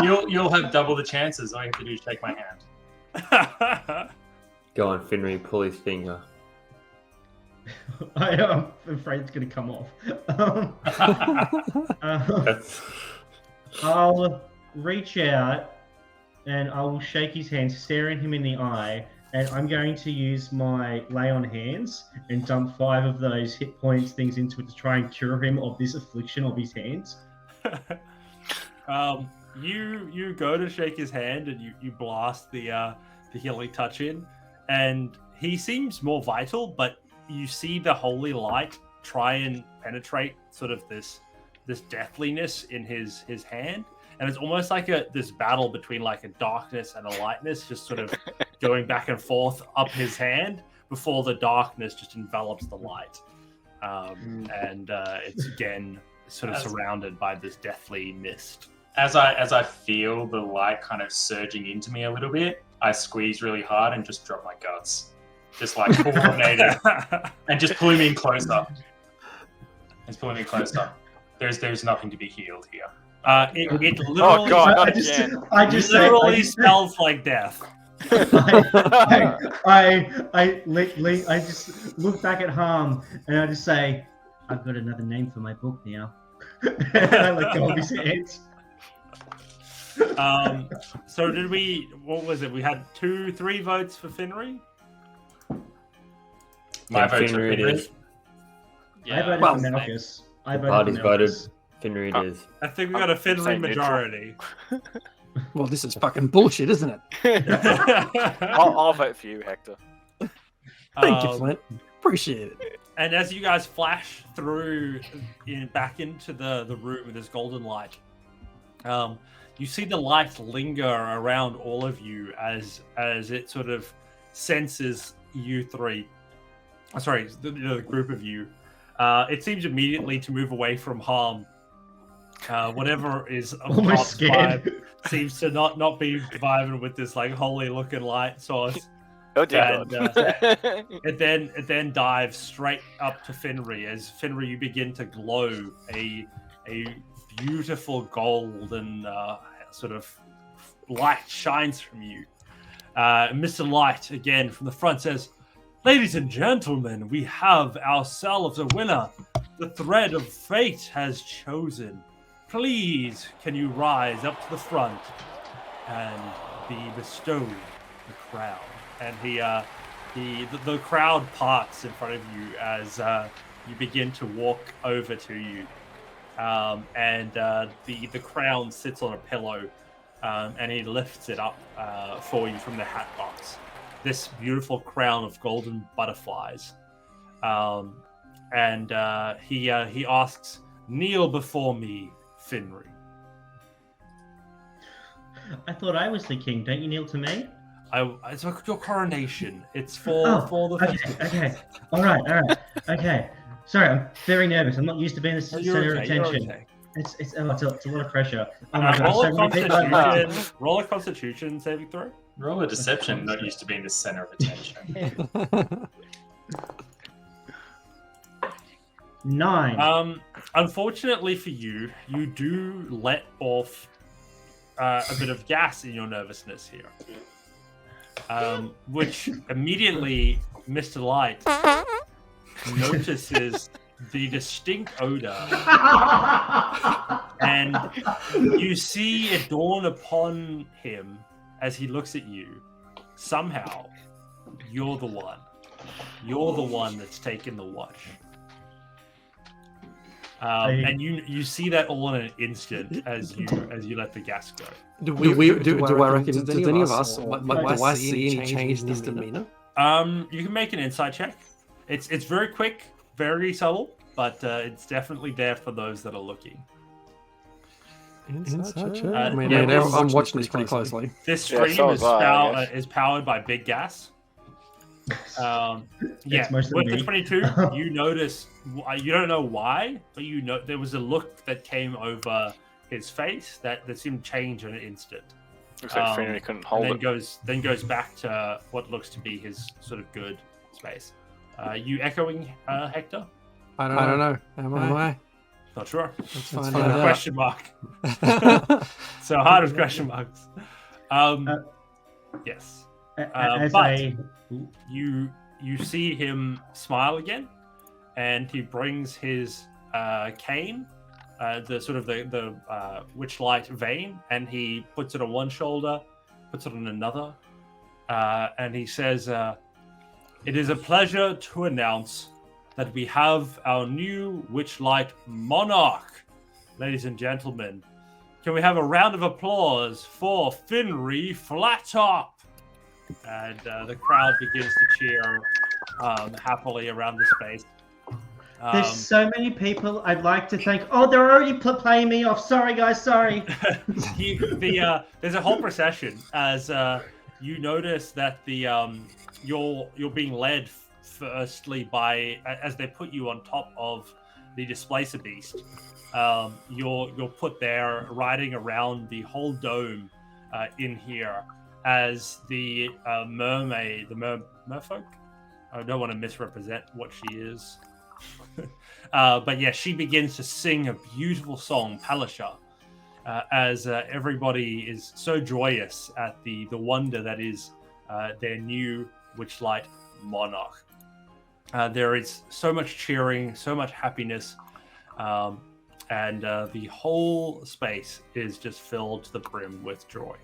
You'll have double the chances. All you have to do is take my hand. Go on, Finri, pull his finger. I'm afraid it's going to come off. I'll reach out and I will shake his hand, staring him in the eye, and I'm going to use my lay on hands and dump 5 of those hit points things into it to try and cure him of this affliction of his hands. You go to shake his hand and you blast the healing touch in, and he seems more vital, but you see the holy light try and penetrate sort of this deathliness in his hand, and it's almost like this battle between like a darkness and a lightness, just sort of going back and forth up his hand before the darkness just envelops the light, and it's again sort of surrounded by this deathly mist. As I feel the light kind of surging into me a little bit, I squeeze really hard and just drop my guts, just like coordinated, and just pulling me in closer. It's pulling me closer. There's nothing to be healed here. It literally, Oh god, not I just, again. I just say, literally smells like death. I just look back at Harm and I just say, I've got another name for my book now. And I let go of his hands. So did we? What was it? We had 3 votes for Finry. My vote's for Finry it Finry. is. I voted well, for Malchus. I voted Party's for voted. Malchus. Finry it is. I think we got a Finry saying neutral. majority. Well, this is fucking bullshit, isn't it? I'll vote for you, Hector. Thank you, Flint. Appreciate it. And as you guys flash through back into the room with this golden light, you see the light linger around all of you as it sort of senses you three. Sorry, the group of you. It seems immediately to move away from Harm. Whatever is of Almost Harm's scared. vibe seems to not be vibing with this like holy looking light source. Oh dear And, god. It then dives straight up to Finry. As Finry, you begin to glow a beautiful golden sort of light shines from you. Mr. Light again from the front says, "Ladies and gentlemen, we have ourselves a winner. The thread of fate has chosen. Please, can you rise up to the front and be bestowed the crown?" And the crowd parts in front of you as you begin to walk over to you, and the crown sits on a pillow, and he lifts it up for you from the hat box. This beautiful crown of golden butterflies, and he asks, "Kneel before me, Finry." I thought I was the king. Don't you kneel to me? It's your coronation. It's for the festival. Okay. All right. Okay. Sorry, I'm very nervous. I'm not used to being the center of attention. Okay. It's a lot of pressure. Oh my god, Roll so a many people are constitution. Roll a constitution saving throw. Roll a deception, not used to being the center of attention. 9. Unfortunately for you, you do let off a bit of gas in your nervousness here, which immediately Mr. Light notices the distinct odor, and you see it dawn upon him as he looks at you. Somehow, you're the one. You're the one that's taken the watch. And you see that all in an instant as you let the gas go. Do I reckon? Does any of us? Do I see any change in his demeanor? You can make an insight check. It's very quick, very subtle, but it's definitely there for those that are looking. Insight check. Yeah, I'm watching this pretty closely. This Yeah, stream so was I guess. is powered by big gas. Yeah, mostly with the me. 22, you notice, you don't know why, but you know there was a look that came over his face that seemed to change in an instant. Looks like Finnery couldn't hold and it. then goes back to what looks to be his sort of good space. You echoing, Hector? I don't know. Am I? Not sure. Let's find So out. question mark. So hard as question marks. Yes. As but a you see him smile again, and he brings his cane, the sort of the Witchlight vein, and he puts it on one shoulder, puts it on another, and he says, "It is a pleasure to announce that we have our new Witchlight monarch. Ladies and gentlemen, can we have a round of applause for Finry Flattop?" and the crowd begins to cheer happily around the space. There's so many people I'd like to thank. Oh, they're already playing me off. Sorry, guys. Sorry. There's a whole procession as you notice that you're being led firstly by as they put you on top of the Displacer Beast. You're put there riding around the whole dome in here as the mermaid, the merfolk. I don't want to misrepresent what she is. But yeah, she begins to sing a beautiful song, Palisha, as everybody is so joyous at the wonder that is their new Witchlight monarch. There is so much cheering, so much happiness, and the whole space is just filled to the brim with joy.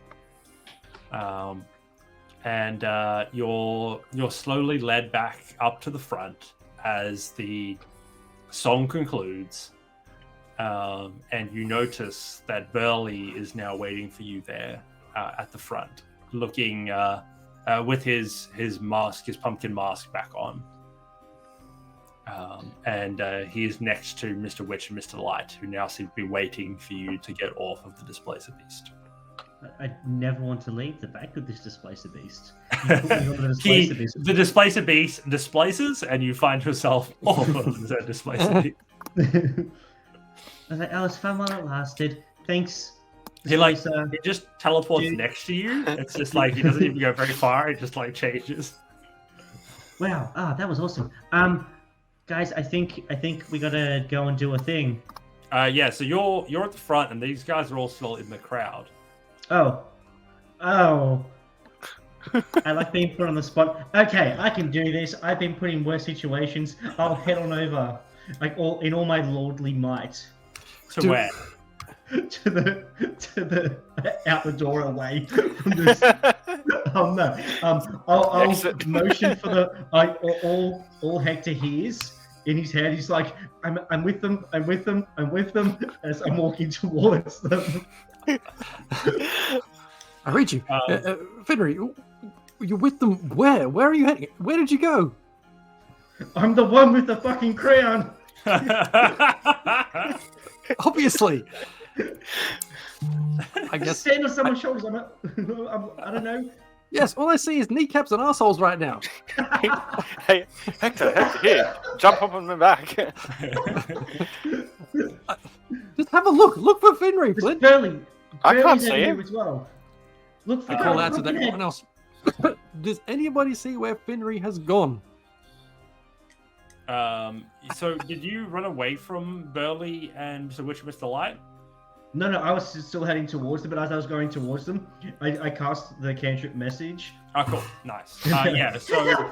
And you're slowly led back up to the front as the song concludes, and you notice that Burly is now waiting for you there at the front, looking with his mask, his pumpkin mask back on. And he is next to Mr. Witch and Mr. Light, who now seem to be waiting for you to get off of the Displacer Beast. I never want to leave the back of this Displacer Beast. The Displacer Beast displaces, and you find yourself off of the Displacer Beast. I was like, Alice, fun while it lasted. Thanks. He just teleports next to you. It's just like he doesn't even go very far. It just like changes. Wow, that was awesome. Guys, I think we gotta go and do a thing. Yeah. So you're at the front, and these guys are all still in the crowd. Oh. I like being put on the spot. Okay, I can do this. I've been put in worse situations. I'll head on over, in all my lordly might. To where? To the out the door away from this. Oh no. I'll motion for the all Hector hears in his head. He's like, I'm with them as I'm walking towards them. I read you. Finnery, you're with them where? Where are you heading? Where did you go? I'm the one with the fucking crown. Obviously. I guess Stand on someone's shoulders. I don't know. Yes, all I see is kneecaps and assholes right now. Hey, Hector, here, jump up on my back. Just have a look. Look for Finnery, Flint. Burly. I can't see him. As well. Look for I call out to everyone else. Does anybody see where Finnery has gone? So did you run away from Burly and Mr. Witch, Mr. Light? No, I was still heading towards them, but as I was going towards them, I cast the cantrip message. Oh, cool. Nice. Yeah, so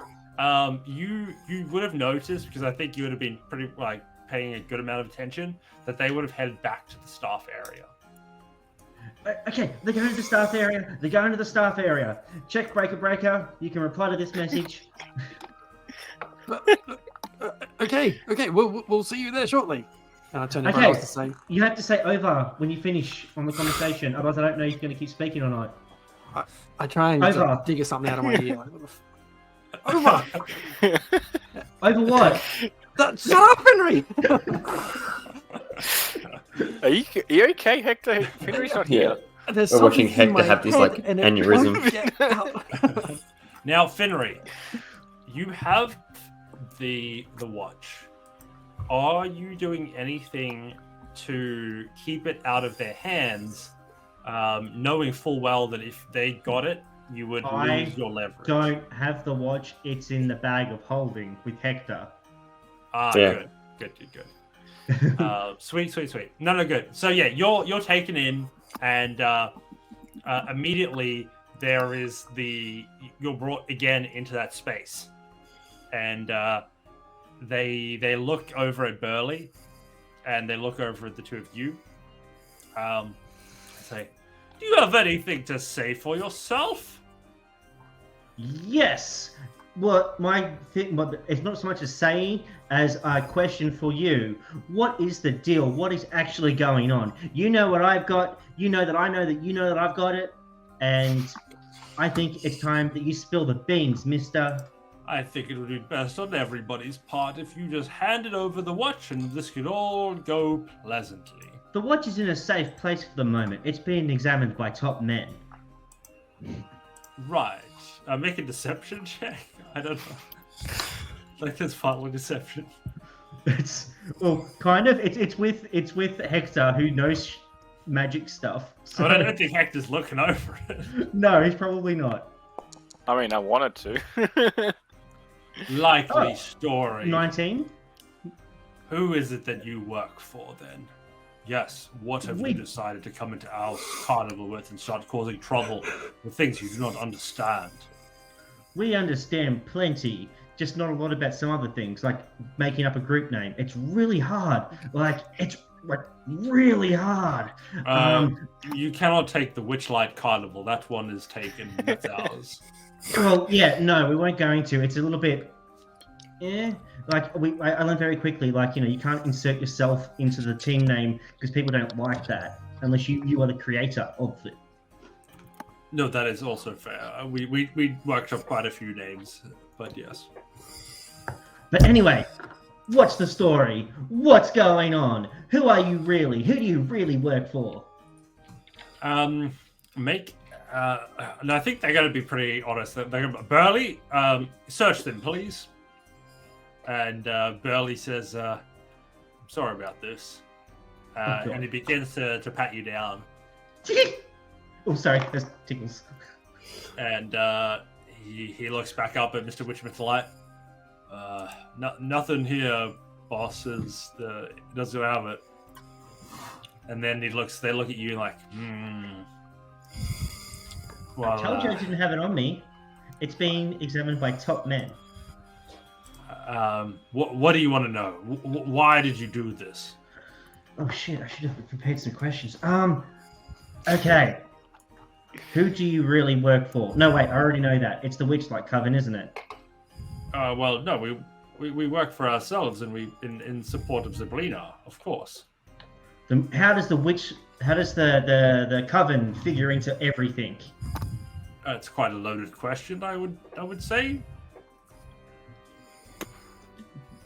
you would have noticed, because I think you would have been pretty, paying a good amount of attention, that they would have headed back to the staff area. Okay, they're going to the staff area. Check breaker. You can reply to this message. Okay, we'll see you there shortly. And I turn to everyone else to say, you have to say over when you finish on the conversation, otherwise I don't know if you're going to keep speaking or not. I try and dig something out of my ear. Over! Over what? Shut up, Henry! Are you okay, Hector? Henry's not here. There's We're watching Hector have this aneurysm. Now, Finnery, you have the watch. Are you doing anything to keep it out of their hands, knowing full well that if they got it, you would lose your leverage? I don't have the watch. It's in the bag of holding with Hector. Good. Sweet. No, good. So yeah, you're taken in, and immediately there is you're brought again into that space, and they look over at Burly, and they look over at the two of you. Say, do you have anything to say for yourself? Yes. Well, it's not so much a saying as a question for you. What is the deal? What is actually going on? You know what I've got. You know that I know that you know that I've got it. And I think it's time that you spill the beans, mister. I think it would be best on everybody's part if you just handed over the watch and this could all go pleasantly. The watch is in a safe place for the moment. It's being examined by top men. Right. Make a deception check. I don't know. Like that's partly deception. It's kind of. It's with Hector, who knows magic stuff. So... I don't think Hector's looking over it. No, he's probably not. I mean, I wanted to. Likely story. 19. Who is it that you work for then? Yes, what have you decided to come into our carnival with and start causing trouble with things you do not understand? We understand plenty, just not a lot about some other things, like making up a group name. It's really hard. It's really hard. You cannot take the Witchlight Carnival. That one is taken. That's ours. Well, yeah, no, we weren't going to. It's a little bit... I learned very quickly, you can't insert yourself into the team name because people don't like that unless you are the creator of it. No, that is also fair. We worked up quite a few names, but yes. But anyway, what's the story? What's going on? Who are you really? Who do you really work for? And I think they're going to be pretty honest. They're going to... Burly, search them, please. And Burly says, I'm sorry about this. And he begins to pat you down. Oh, sorry, there's tickles. And he looks back up at Mr. Witchlight. Nothing here, bosses. Doesn't have it. And then they look at you like, Well, I told you I didn't have it on me. It's being examined by top men. What do you want to know? Why did you do this? Oh shit! I should have prepared some questions. Okay. Who do you really work for? No, wait. I already know that. It's the Witchlight Coven, isn't it? Well, no. We work for ourselves, and in support of Zablina, of course. How does the coven figure into everything? It's quite a loaded question, I would say.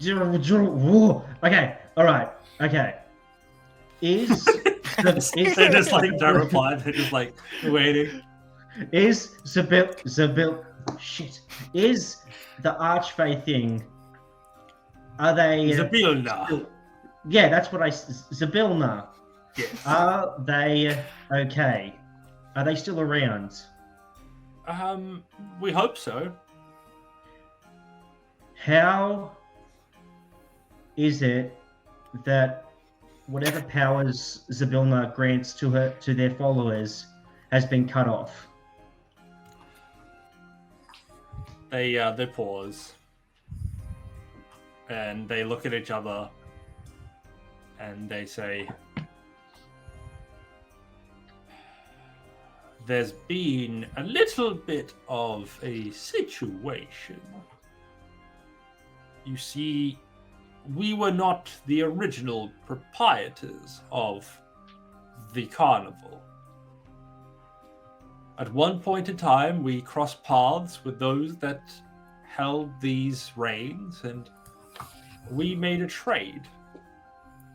Okay, all right, okay. They just like don't reply. They're just like waiting. Is Zabil? Shit. Is the Archfey thing? Are they? Zabilna. Yeah, that's what Zabilna. Yes. Are they okay? Are they still around? We hope so. How is it that whatever powers Zabilna grants to their followers has been cut off? They pause and they look at each other and they say, "There's been a little bit of a situation. You see, we were not the original proprietors of the carnival. At one point in time, we crossed paths with those that held these reins, and we made a trade.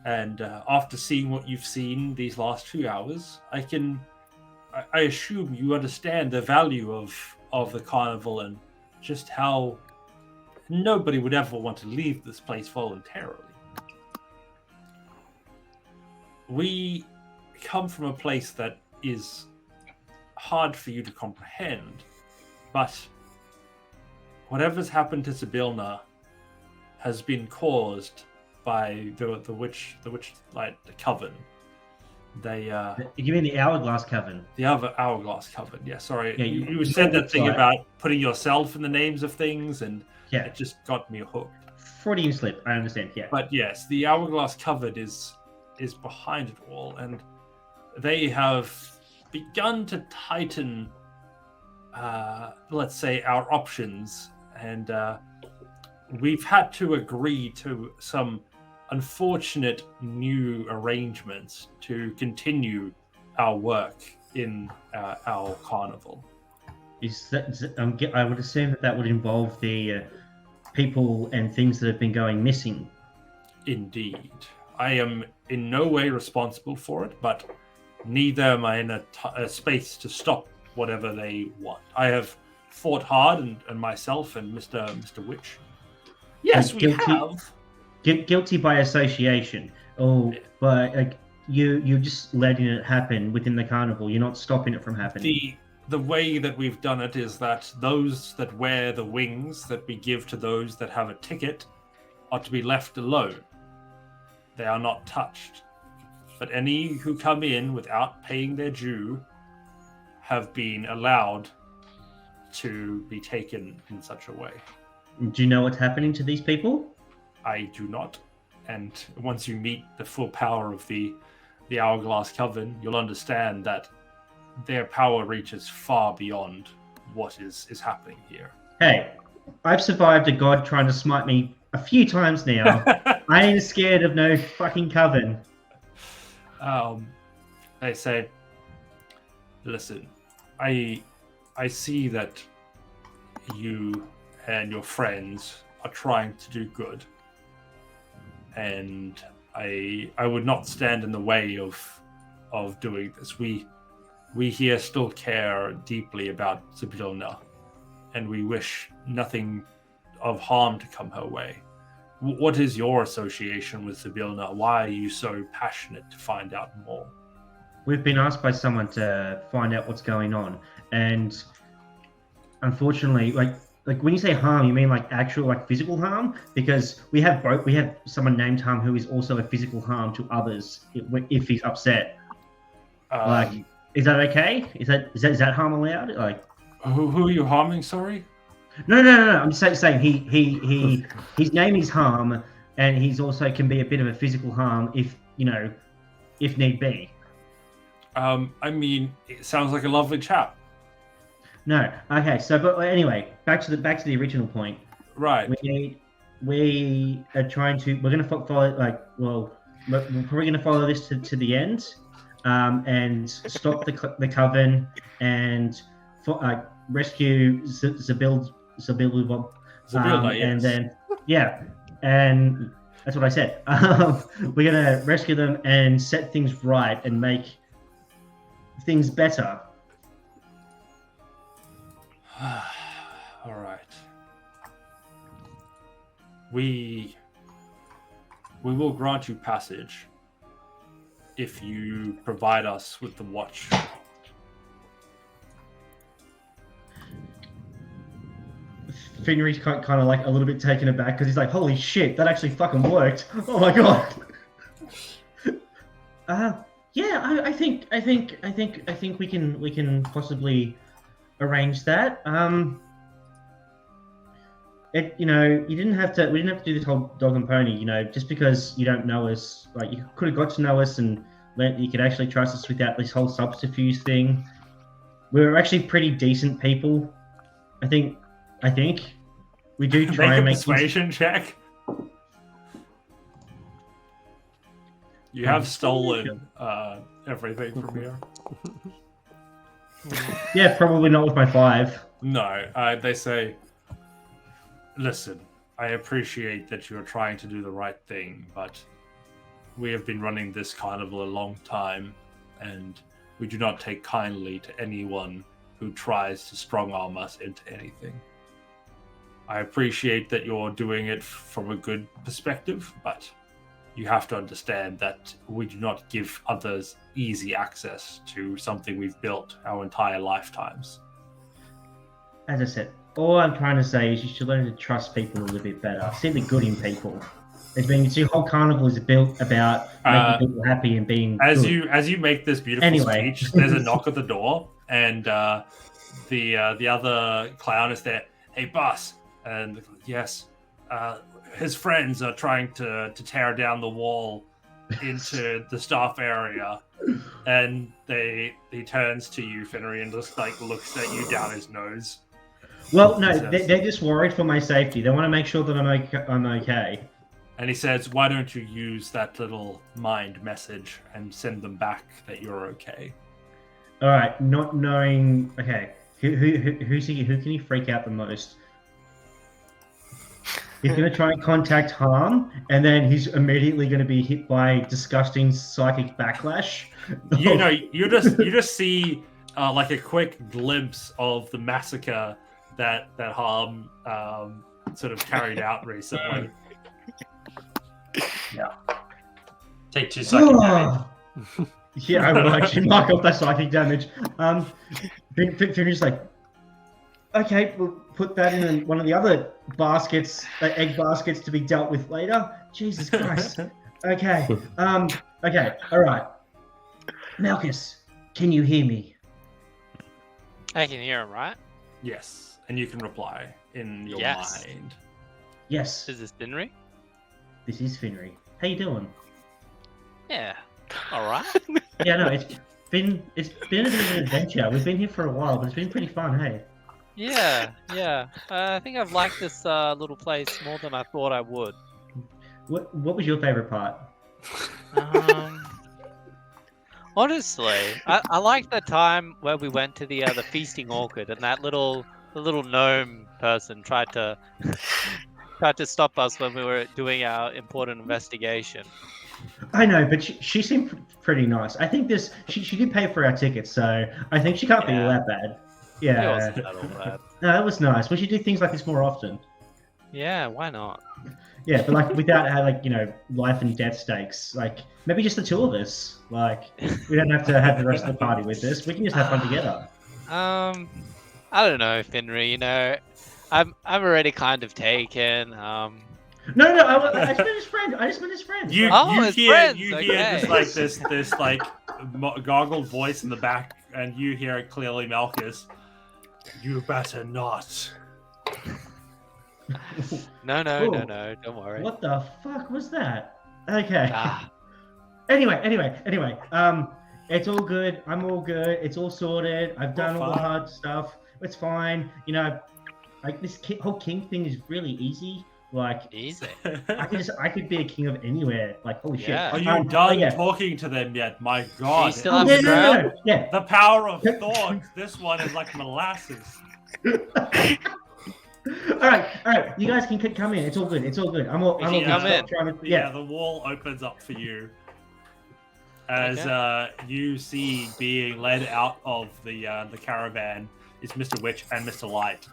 And after seeing what you've seen these last 2 hours, I assume you understand the value of the carnival and just how nobody would ever want to leave this place voluntarily. We come from a place that is hard for you to comprehend, but whatever's happened to Zabilna has been caused by the Witchlight Coven. You mean the Hourglass Coven? The other Hourglass Coven, yeah, sorry. Yeah, you said that thing about putting yourself in the names of things, and it just got me hooked. Freudian slip, I understand, yeah. But yes, the Hourglass Coven is behind it all, and they have begun to tighten, let's say, our options, and we've had to agree to some unfortunate new arrangements to continue our work in our carnival. I would assume that would involve the people and things that have been going missing. Indeed. I am in no way responsible for it, but neither am I in a space to stop whatever they want. I have fought hard, and myself and Mr. Witch. Yes, we have. Guilty by association. Oh, but like you're just letting it happen within the carnival. You're not stopping it from happening. The way that we've done it is that those that wear the wings that we give to those that have a ticket are to be left alone. They are not touched. But any who come in without paying their due have been allowed to be taken in such a way. Do you know what's happening to these people? I do not. And once you meet the full power of the Hourglass Coven, you'll understand that their power reaches far beyond what is happening here. Hey, I've survived a god trying to smite me a few times now. I ain't scared of no fucking coven. They say, listen, I see that you and your friends are trying to do good, and I would not stand in the way of doing this. We here still care deeply about Zybilna, and we wish nothing of harm to come her way. What is your association with Zybilna? Why are you so passionate to find out more? We've been asked by someone to find out what's going on, and unfortunately, like when you say harm, you mean like actual like physical harm? Because we have someone named Harm who is also a physical harm to others if he's upset. Is that okay? Is that harm allowed? Like, who are you harming? Sorry. No. I'm just saying his name is Harm, and he's also can be a bit of a physical harm if need be. I mean, it sounds like a lovely chap. No. Okay. So, but anyway, back to the original point. Right. We are trying to. We're going to follow. We're probably going to follow this to the end, and stop the coven and rescue Zybilna, yes. and then and that's what I said. We're going to rescue them and set things right and make things better. All right. We will grant you passage if you provide us with the watch. Finnery's kind of like a little bit taken aback because he's like, "Holy shit, that actually fucking worked! Oh my god!" Yeah, I think we can possibly arrange that. We didn't have to do this whole dog and pony. Just because you don't know us, like you could have got to know us and you could actually trust us without this whole subterfuge thing. We're actually pretty decent people. I think we do try and make persuasion check. You have stolen everything from here. Yeah, probably not with my 5. No, they say, listen, I appreciate that you're trying to do the right thing, but we have been running this carnival a long time, and we do not take kindly to anyone who tries to strong-arm us into anything. I appreciate that you're doing it from a good perspective, but you have to understand that we do not give others easy access to something we've built our entire lifetimes. As I said, all I'm trying to say is you should learn to trust people a little bit better. See the good in people. The whole carnival is built about making people happy and being as good. As you make this beautiful speech, there's a knock at the door, and the other clown is there. Hey, boss. And yes, his friends are trying to tear down the wall into the staff area, and he turns to you, Finnery, and just looks at you down his nose. Well, no, they're just worried for my safety. They want to make sure that I'm okay. And he says, "Why don't you use that little mind message and send them back that you're okay?" All right, not knowing. Okay, Who can he freak out the most? He's going to try and contact harm, and then he's immediately going to be hit by disgusting psychic backlash. You just see like a quick glimpse of the massacre that harm sort of carried out recently. Yeah. Take 2 psychic damage. Yeah, I will actually mark off that psychic damage. Finry's like, okay, we'll put that in one of the other baskets, egg baskets to be dealt with later. Jesus Christ. Okay. Okay. All right. Malchus, can you hear me? I can hear him, right? Yes, and you can reply in your Yes. mind. Yes. Is this Dinry? This is Finry. How you doing? Yeah. All right. Yeah, no, it's been a bit of an adventure. We've been here for a while, but it's been pretty fun, hey? Yeah. I think I've liked this little place more than I thought I would. What was your favorite part? Honestly, I liked the time where we went to the feasting orchid and the little gnome person tried to stop us when we were doing our important investigation. I know, but she seemed pretty nice. I think she did pay for our tickets, so I think she can't be all that bad. It Yeah. wasn't that all bad. No, it was nice. We should do things like this more often. Yeah, why not? Yeah, but like without life and death stakes. Like maybe just the two of us. Like we don't have to have the rest of the party with us. We can just have fun together. I don't know, Finry. I'm already kind of taken. No, I just met his friend. I just met his friend. You his hear friends, just okay. like this like gargled voice in the back, and you hear it clearly, Malchus. You better not. No, don't worry. What the fuck was that? Okay. Ah, Anyway. It's all good. I'm all good. It's all sorted. I've done all the hard stuff. It's fine. Like this whole king thing is really easy. Like easy. I could be a king of anywhere. Like holy Yeah. Are shit. you done yeah. talking to them yet? My Do God. you still have Yeah, the no, crown? no. Yeah. The power of thought. This one is like molasses. All right. You guys can come in. It's all good. I'm all If you good. come Stop in. trying to- Yeah, the wall opens up for you as you see being led out of the caravan is Mr. Witch and Mr. Light,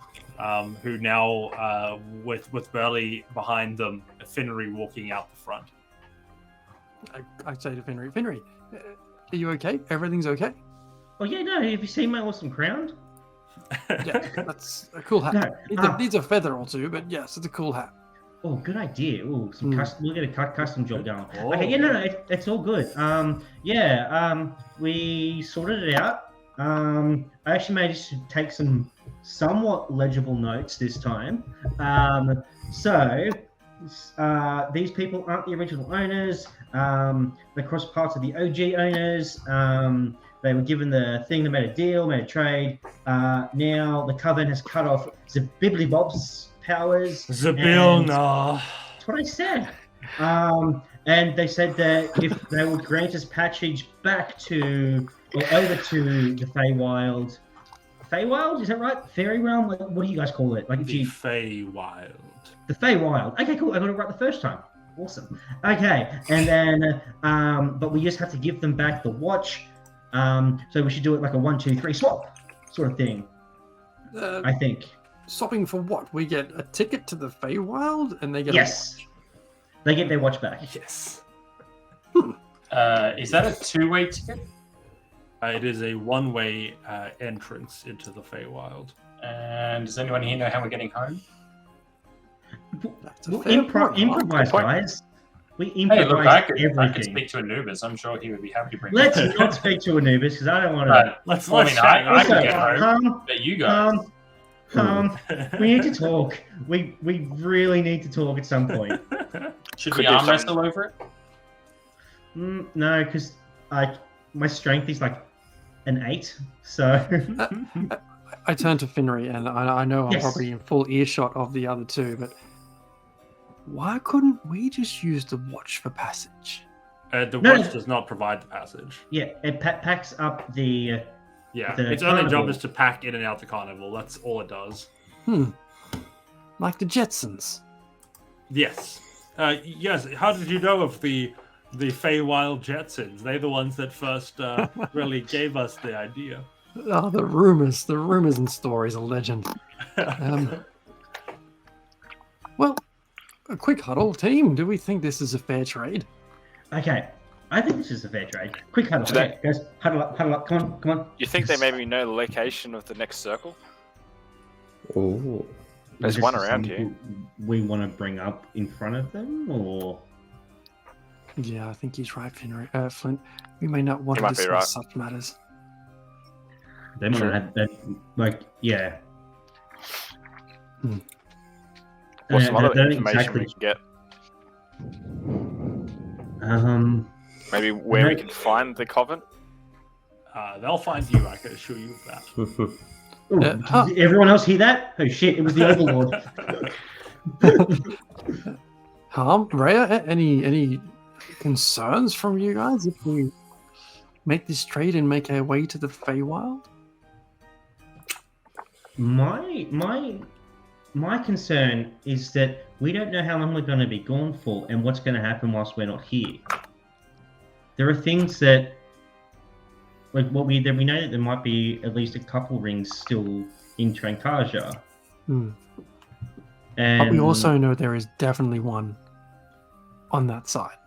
who now with Burly behind them, Finnery walking out the front. I say to Finry, are you okay? Everything's okay? Oh yeah, no. Have you seen my awesome crown? Yeah, that's a cool hat. No, Needs a feather or two, but yes, it's a cool hat. Oh, good idea. Oh, we'll get a custom job done. Oh. Okay, yeah, no, it's all good. We sorted it out. I actually managed to take some somewhat legible notes this time. These people aren't the original owners. They crossed parts of the OG owners. They were given the thing, they made a deal, made a trade. Now the Coven has cut off Zibibbly-Bob's powers. Zabilna. That's what I said. And they said that if they would grant us passage back to, or over to the Feywild. Feywild? Is that right? Fairy realm? Like, what do you guys call it? Like if The you... Feywild. The Feywild. Okay, cool. I got it right the first time. Awesome. Okay, and then, but we just have to give them back the watch. So we should do it like a 1, 2, 3 swap sort of thing. I think. Swapping for what? We get a ticket to the Feywild, and they get Yes. They get their watch back. Yes. Is that a two-way ticket? It is a one-way entrance into the Feywild. And does anyone here know how we're getting home? That's a We'll fair point. improvise, Good point. guys. We Hey, look, improvise I could everything. speak to Anubis. I'm sure he would be happy to bring Let's it. not speak to Anubis because I don't want to. But, Let's I mean, I Also, can get home, but you guys. we need to talk. We really need to talk at some point. Should Could we do arm fun. wrestle over it? No, because my strength is like an 8. So I turn to Finry, and I know I'm Yes. probably in full earshot of the other two, but why couldn't we just use the watch for passage? The No. watch does not provide the passage. yeah, it packs up the Yeah, The its only job carnival. is to pack in and out the carnival. That's all it does. Like the Jetsons. Yes. Yes. How did you know of the Feywild Jetsons? They're the ones that first really gave us the idea. Oh, the rumors and stories are legend. Well, a quick huddle, team. Do we think this is a fair trade? Okay, I think this is a fair trade. Quick huddle. Do they- Okay, guys, huddle up. Come on. You think they maybe know the location of the next circle? Ooh. There's Is one this around something we want to bring up in front of them, or Yeah, I think he's right, Flint. We may not want He to might be discuss right. such matters. they might Sure. have that? Like, yeah. What's some other they don't information we can get? Maybe where we can find the coven? They'll find you. I can assure you of that. Ooh, did everyone else hear that? Oh shit! It was the Overlord. Rhea, any concerns from you guys if we make this trade and make our way to the Feywild? My concern is that we don't know how long we're going to be gone for, and what's going to happen whilst we're not here. There are things that, like what we know that there might be at least a couple rings still in Trankaja. Hmm. And But we also know there is definitely one on that side.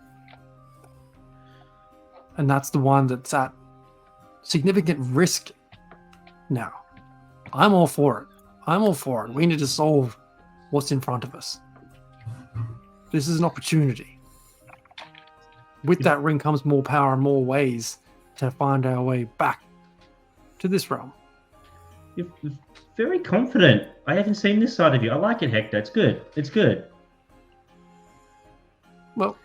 And that's the one that's at significant risk now. I'm all for it. We need to solve what's in front of us. This is an opportunity. With that ring comes more power and more ways to find our way back to this realm. You're very confident. I haven't seen this side of you. I like it, Hector. It's good. Well,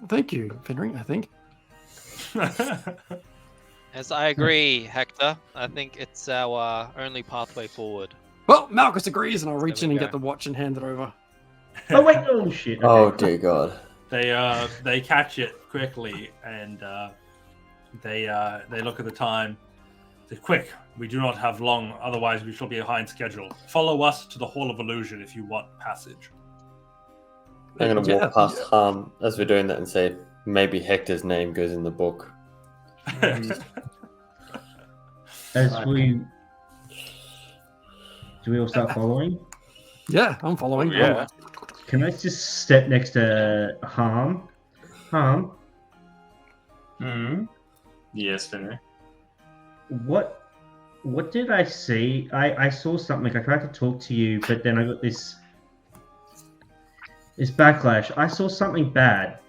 thank you, Finring, I think. As I agree, Hector. I think it's our only pathway forward. Well, Malchus agrees, and I'll reach There in we and go. get the watch and hand it over. Oh wait! Oh shit! Okay. Oh dear God. They catch it quickly, and they look at the time. Say, quick! We do not have long, otherwise we shall be behind schedule. Follow us to the Hall of Illusion if you want passage. I'm going to Yeah. walk past Harm as we're doing that and say, maybe Hector's name goes in the book. Do we all start following? Yeah, I'm following. Yeah. Can I just step next to Harm? Harm, Yes, Finley. what did I see? I saw something. I tried to talk to you, but then I got this backlash. I saw something bad.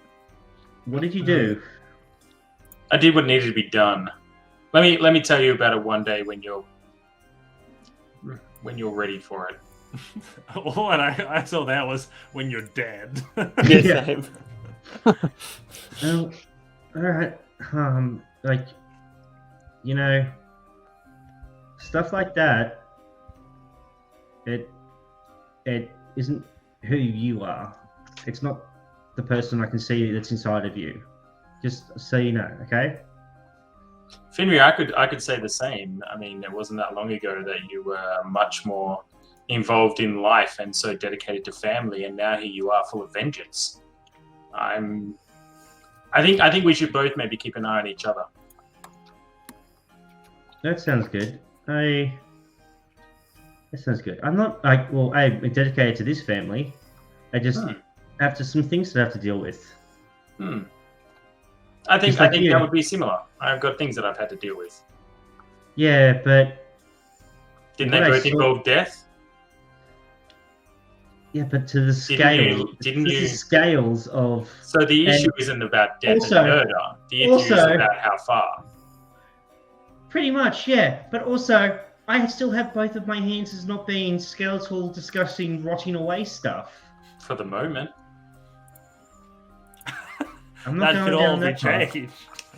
What did you do? I did what needed to be done. Let me tell you about it one day when you're ready for it. All I saw that was when you're dead. Yeah. Same. Oh, all right. Like, you know, stuff like that. It isn't who you are. It's not the person I can see that's inside of you. Just so you know, okay? Finry, I could say the same. I mean, it wasn't that long ago that you were much more involved in life and so dedicated to family, and now here you are, full of vengeance. I think we should both maybe keep an eye on each other. That sounds good. That sounds good. I'm not like, well, I'm dedicated to this family. I just have some things to have to deal with. I think Just like you. that would be similar. I've got things that I've had to deal with. Yeah, but Didn't What they I both saw- involve death? to the scale, didn't to you- the scales of. So the issue And isn't about death also- and murder. The issue is also- about how far. Pretty much, yeah. But also, I still have both of my hands as not being skeletal, disgusting, rotting away stuff. For the moment. I'm not That going could down all be that path. changed.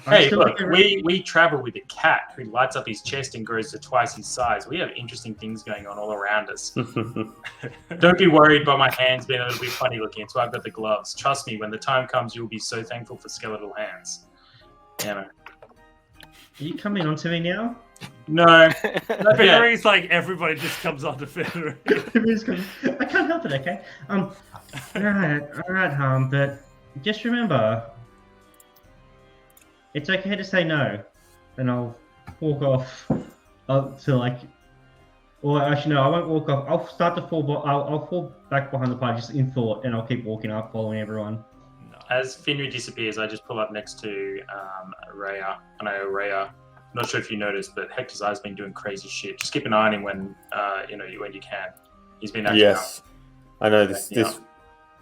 I'm Hey, still look, gonna- we travel with a cat who lights up his chest and grows to twice his size. We have interesting things going on all around us. Don't be worried by my hands being a little bit funny looking. It's why I've got the gloves. Trust me, when the time comes, you'll be so thankful for skeletal hands. You know. Are you coming on to me now? No. Fenrir's like everybody just comes on to Fenrir. I can't help it, okay? All right, but just remember, it's okay to say no, and I'll walk off to like, or actually no, I won't walk off. I'll start to I'll fall back behind the party just in thought, and I'll keep walking up, following everyone. As Finri disappears, I just pull up next to Rhea, and I owe Rhea. I'm not sure if you noticed, but Hector's eye's been doing crazy shit. Just keep an eye on him when when you can. He's been acting Yes, I know this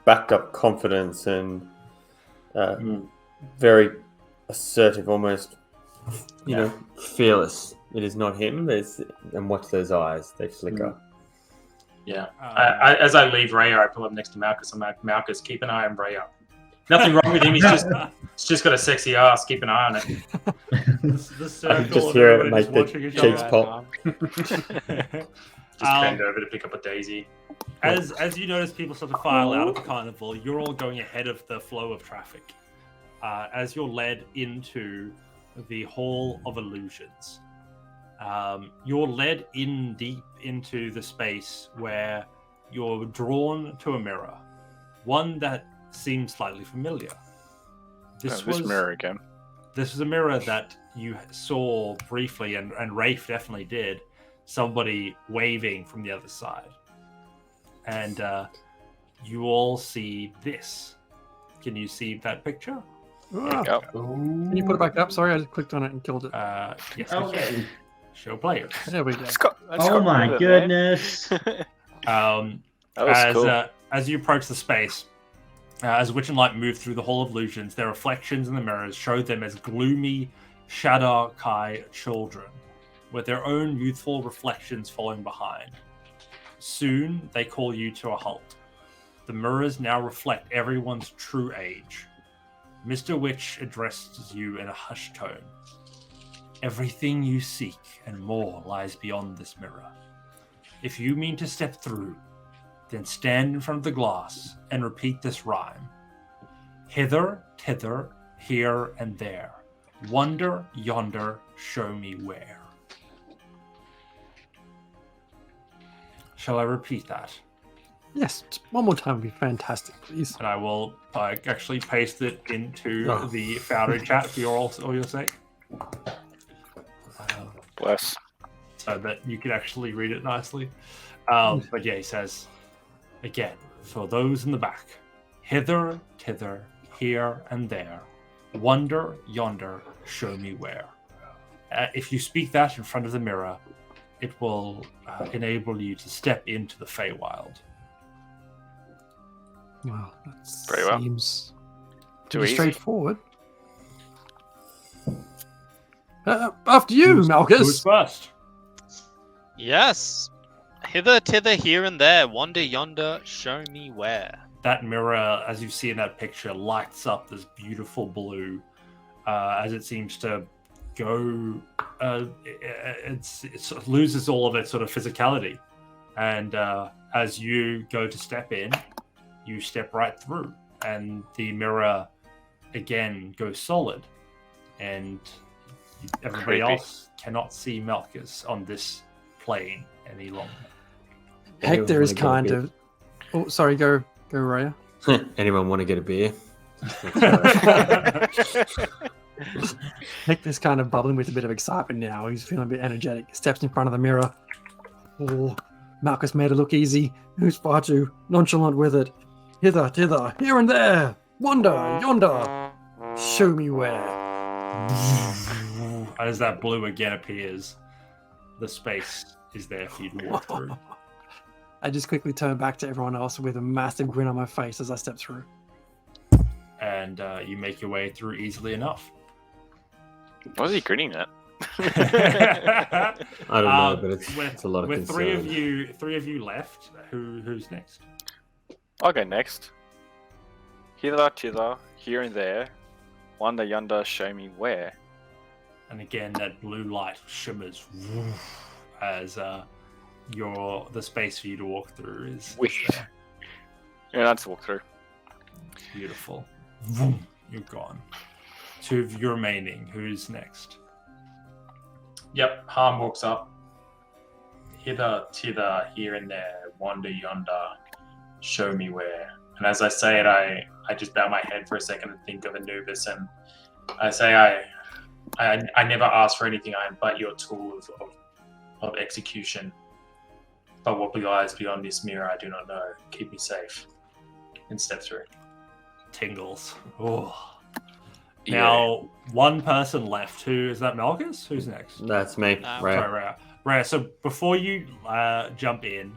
backed up confidence and very assertive, almost fearless. It is not him. And watch those eyes; they flicker. Yeah. As I leave Rhea, I pull up next to Malchus. I'm like, Malchus, keep an eye on Rhea. Nothing wrong with him. He's just got a sexy ass. Keep an eye on it. The circle I can just hear it make the cheeks cheeks pop. Just bend over to pick up a daisy. As you notice people start to file out of the carnival, you're all going ahead of the flow of traffic. As you're led into the Hall of Illusions, you're led in deep into the space where you're drawn to a mirror, one that seems slightly familiar. This mirror again. This was a mirror that you saw briefly, and Rafe definitely did. Somebody waving from the other side, and you all see this. Can you see that picture? Can you put it back up? Sorry, I just clicked on it and killed it. Yes, we can. Show players. There we go. Oh my goodness! That was cool. As you approach the space, as Witch and Light move through the Hall of Illusions, their reflections in the mirrors show them as gloomy Shadar-Kai children, with their own youthful reflections following behind. Soon, they call you to a halt. The mirrors now reflect everyone's true age. Mr. Witch addresses you in a hushed tone. Everything you seek and more lies beyond this mirror. If you mean to step through, then stand in front of the glass and repeat this rhyme. Hither, tither, here and there. Wonder, yonder, show me where. Shall I repeat that? Yes, one more time would be fantastic, please. And I will actually paste it into the Foundry chat for your sake. Bless. So that you can actually read it nicely. But yeah, he says, again, for those in the back, hither, tither, here and there, wonder, yonder, show me where. If you speak that in front of the mirror, it will enable you to step into the Feywild. Well, that Very well. seems Too pretty easy. straightforward. After you, Malchus. Who's first? Yes. Hither, tither, here and there. Wander yonder, show me where. That mirror, as you see in that picture, lights up this beautiful blue as it seems to go. It loses all of its sort of physicality, and as you go to step in, you step right through, and the mirror again goes solid, and everybody Creepy. else cannot see Malchus on this plane any longer. Hector is kind of. Oh, sorry. Go, Raya. Anyone want to get a beer? Hector's kind of bubbling with a bit of excitement now. He's feeling a bit energetic. Steps in front of the mirror. Oh, Malchus made it look easy. Who's far too nonchalant with it? Hither, tither, here and there. Wonder, yonder. Show me where. As that blue again appears, the space is there for you to walk through. I just quickly turn back to everyone else with a massive grin on my face as I step through. And you make your way through easily enough. What was he grinning at? I don't know, but it's a lot of with concern. three of you left. Who's next? I'll go next. Hither, tither, here and there. Wonder, yonder, show me where. And again, that blue light shimmers as the space for you to walk through is Wish. there. Yeah, let's walk through. Beautiful. You're gone. Two of you remaining. Who's next? Yep, Harm walks up. Hither, tither, here and there, wander yonder, show me where. And as I say it, I just bow my head for a second and think of Anubis, and I say, I never asked for anything. I am but your tool of execution. But what lies beyond this mirror, I do not know. Keep me safe. And step through. Tingles. Oh. Now, one person left. Who is that? Malchus? Who's next? That's me. Right. Sorry, Rhea. So before you jump in,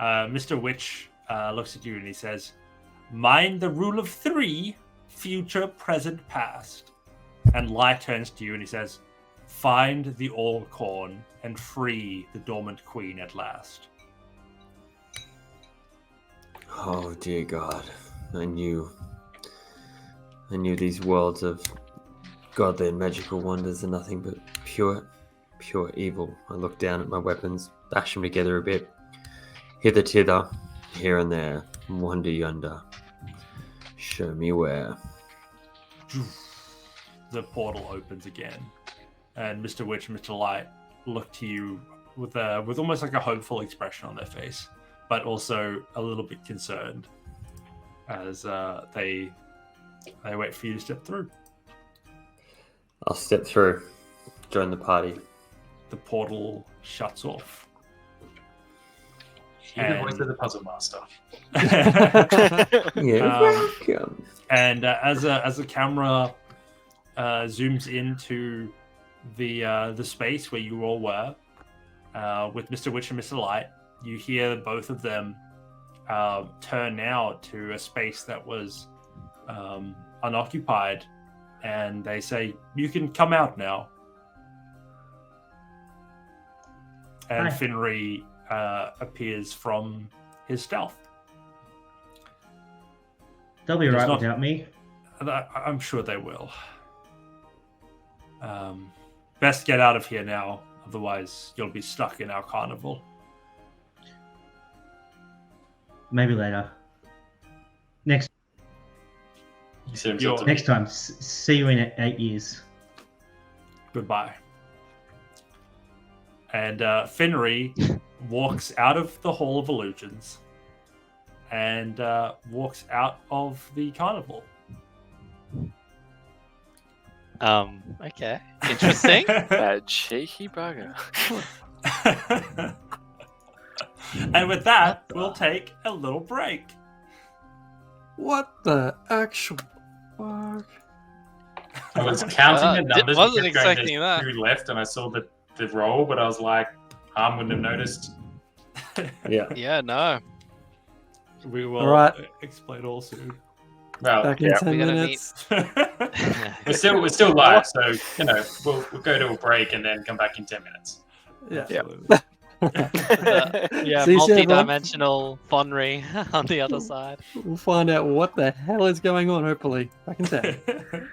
Mr. Witch looks at you and he says, "Mind the rule of 3, future, present, past." And Light turns to you and he says, "Find the All-Corn and free the dormant queen at last." Oh dear God, I knew these worlds of godly and magical wonders are nothing but pure evil. I look down at my weapons, bash them together a bit. Hither, tither, here and there, wander yonder. Show me where. The portal opens again, and Mr. Witch and Mr. Light look to you with almost like a hopeful expression on their face, but also a little bit concerned as they wait for you to step through. I'll step through, join the party. The portal shuts off. Hear the voice of the puzzle master. Welcome. And as the camera zooms into the space where you all were, with Mr. Witch and Mr. Light, you hear both of them turn now to a space that was unoccupied, and they say, "You can come out now." And Hi. Finri appears from his stealth. They'll be It's right not- without me. I'm sure they will. Best get out of here now, otherwise you'll be stuck in our carnival. Maybe later. Next He said himself to next time. See you in 8 years. Goodbye. And Finri walks out of the Hall of Illusions and walks out of the carnival. Okay. Interesting. That cheeky bugger. And with that, we'll take a little break. What the actual fuck? I was counting the numbers. wasn't because going, expecting there's that. 2 left, and I saw the roll, but I was like, Harm wouldn't have noticed. Yeah. Yeah, no. We will All right. explain all soon. Well, Back in yeah, 10 we gotta minutes. we're still live, so we'll go to a break and then come back in 10 minutes. Yeah. Absolutely. Yeah, See you soon, everyone. multi-dimensional Fonry on the other side. We'll find out what the hell is going on, hopefully. Back in 10.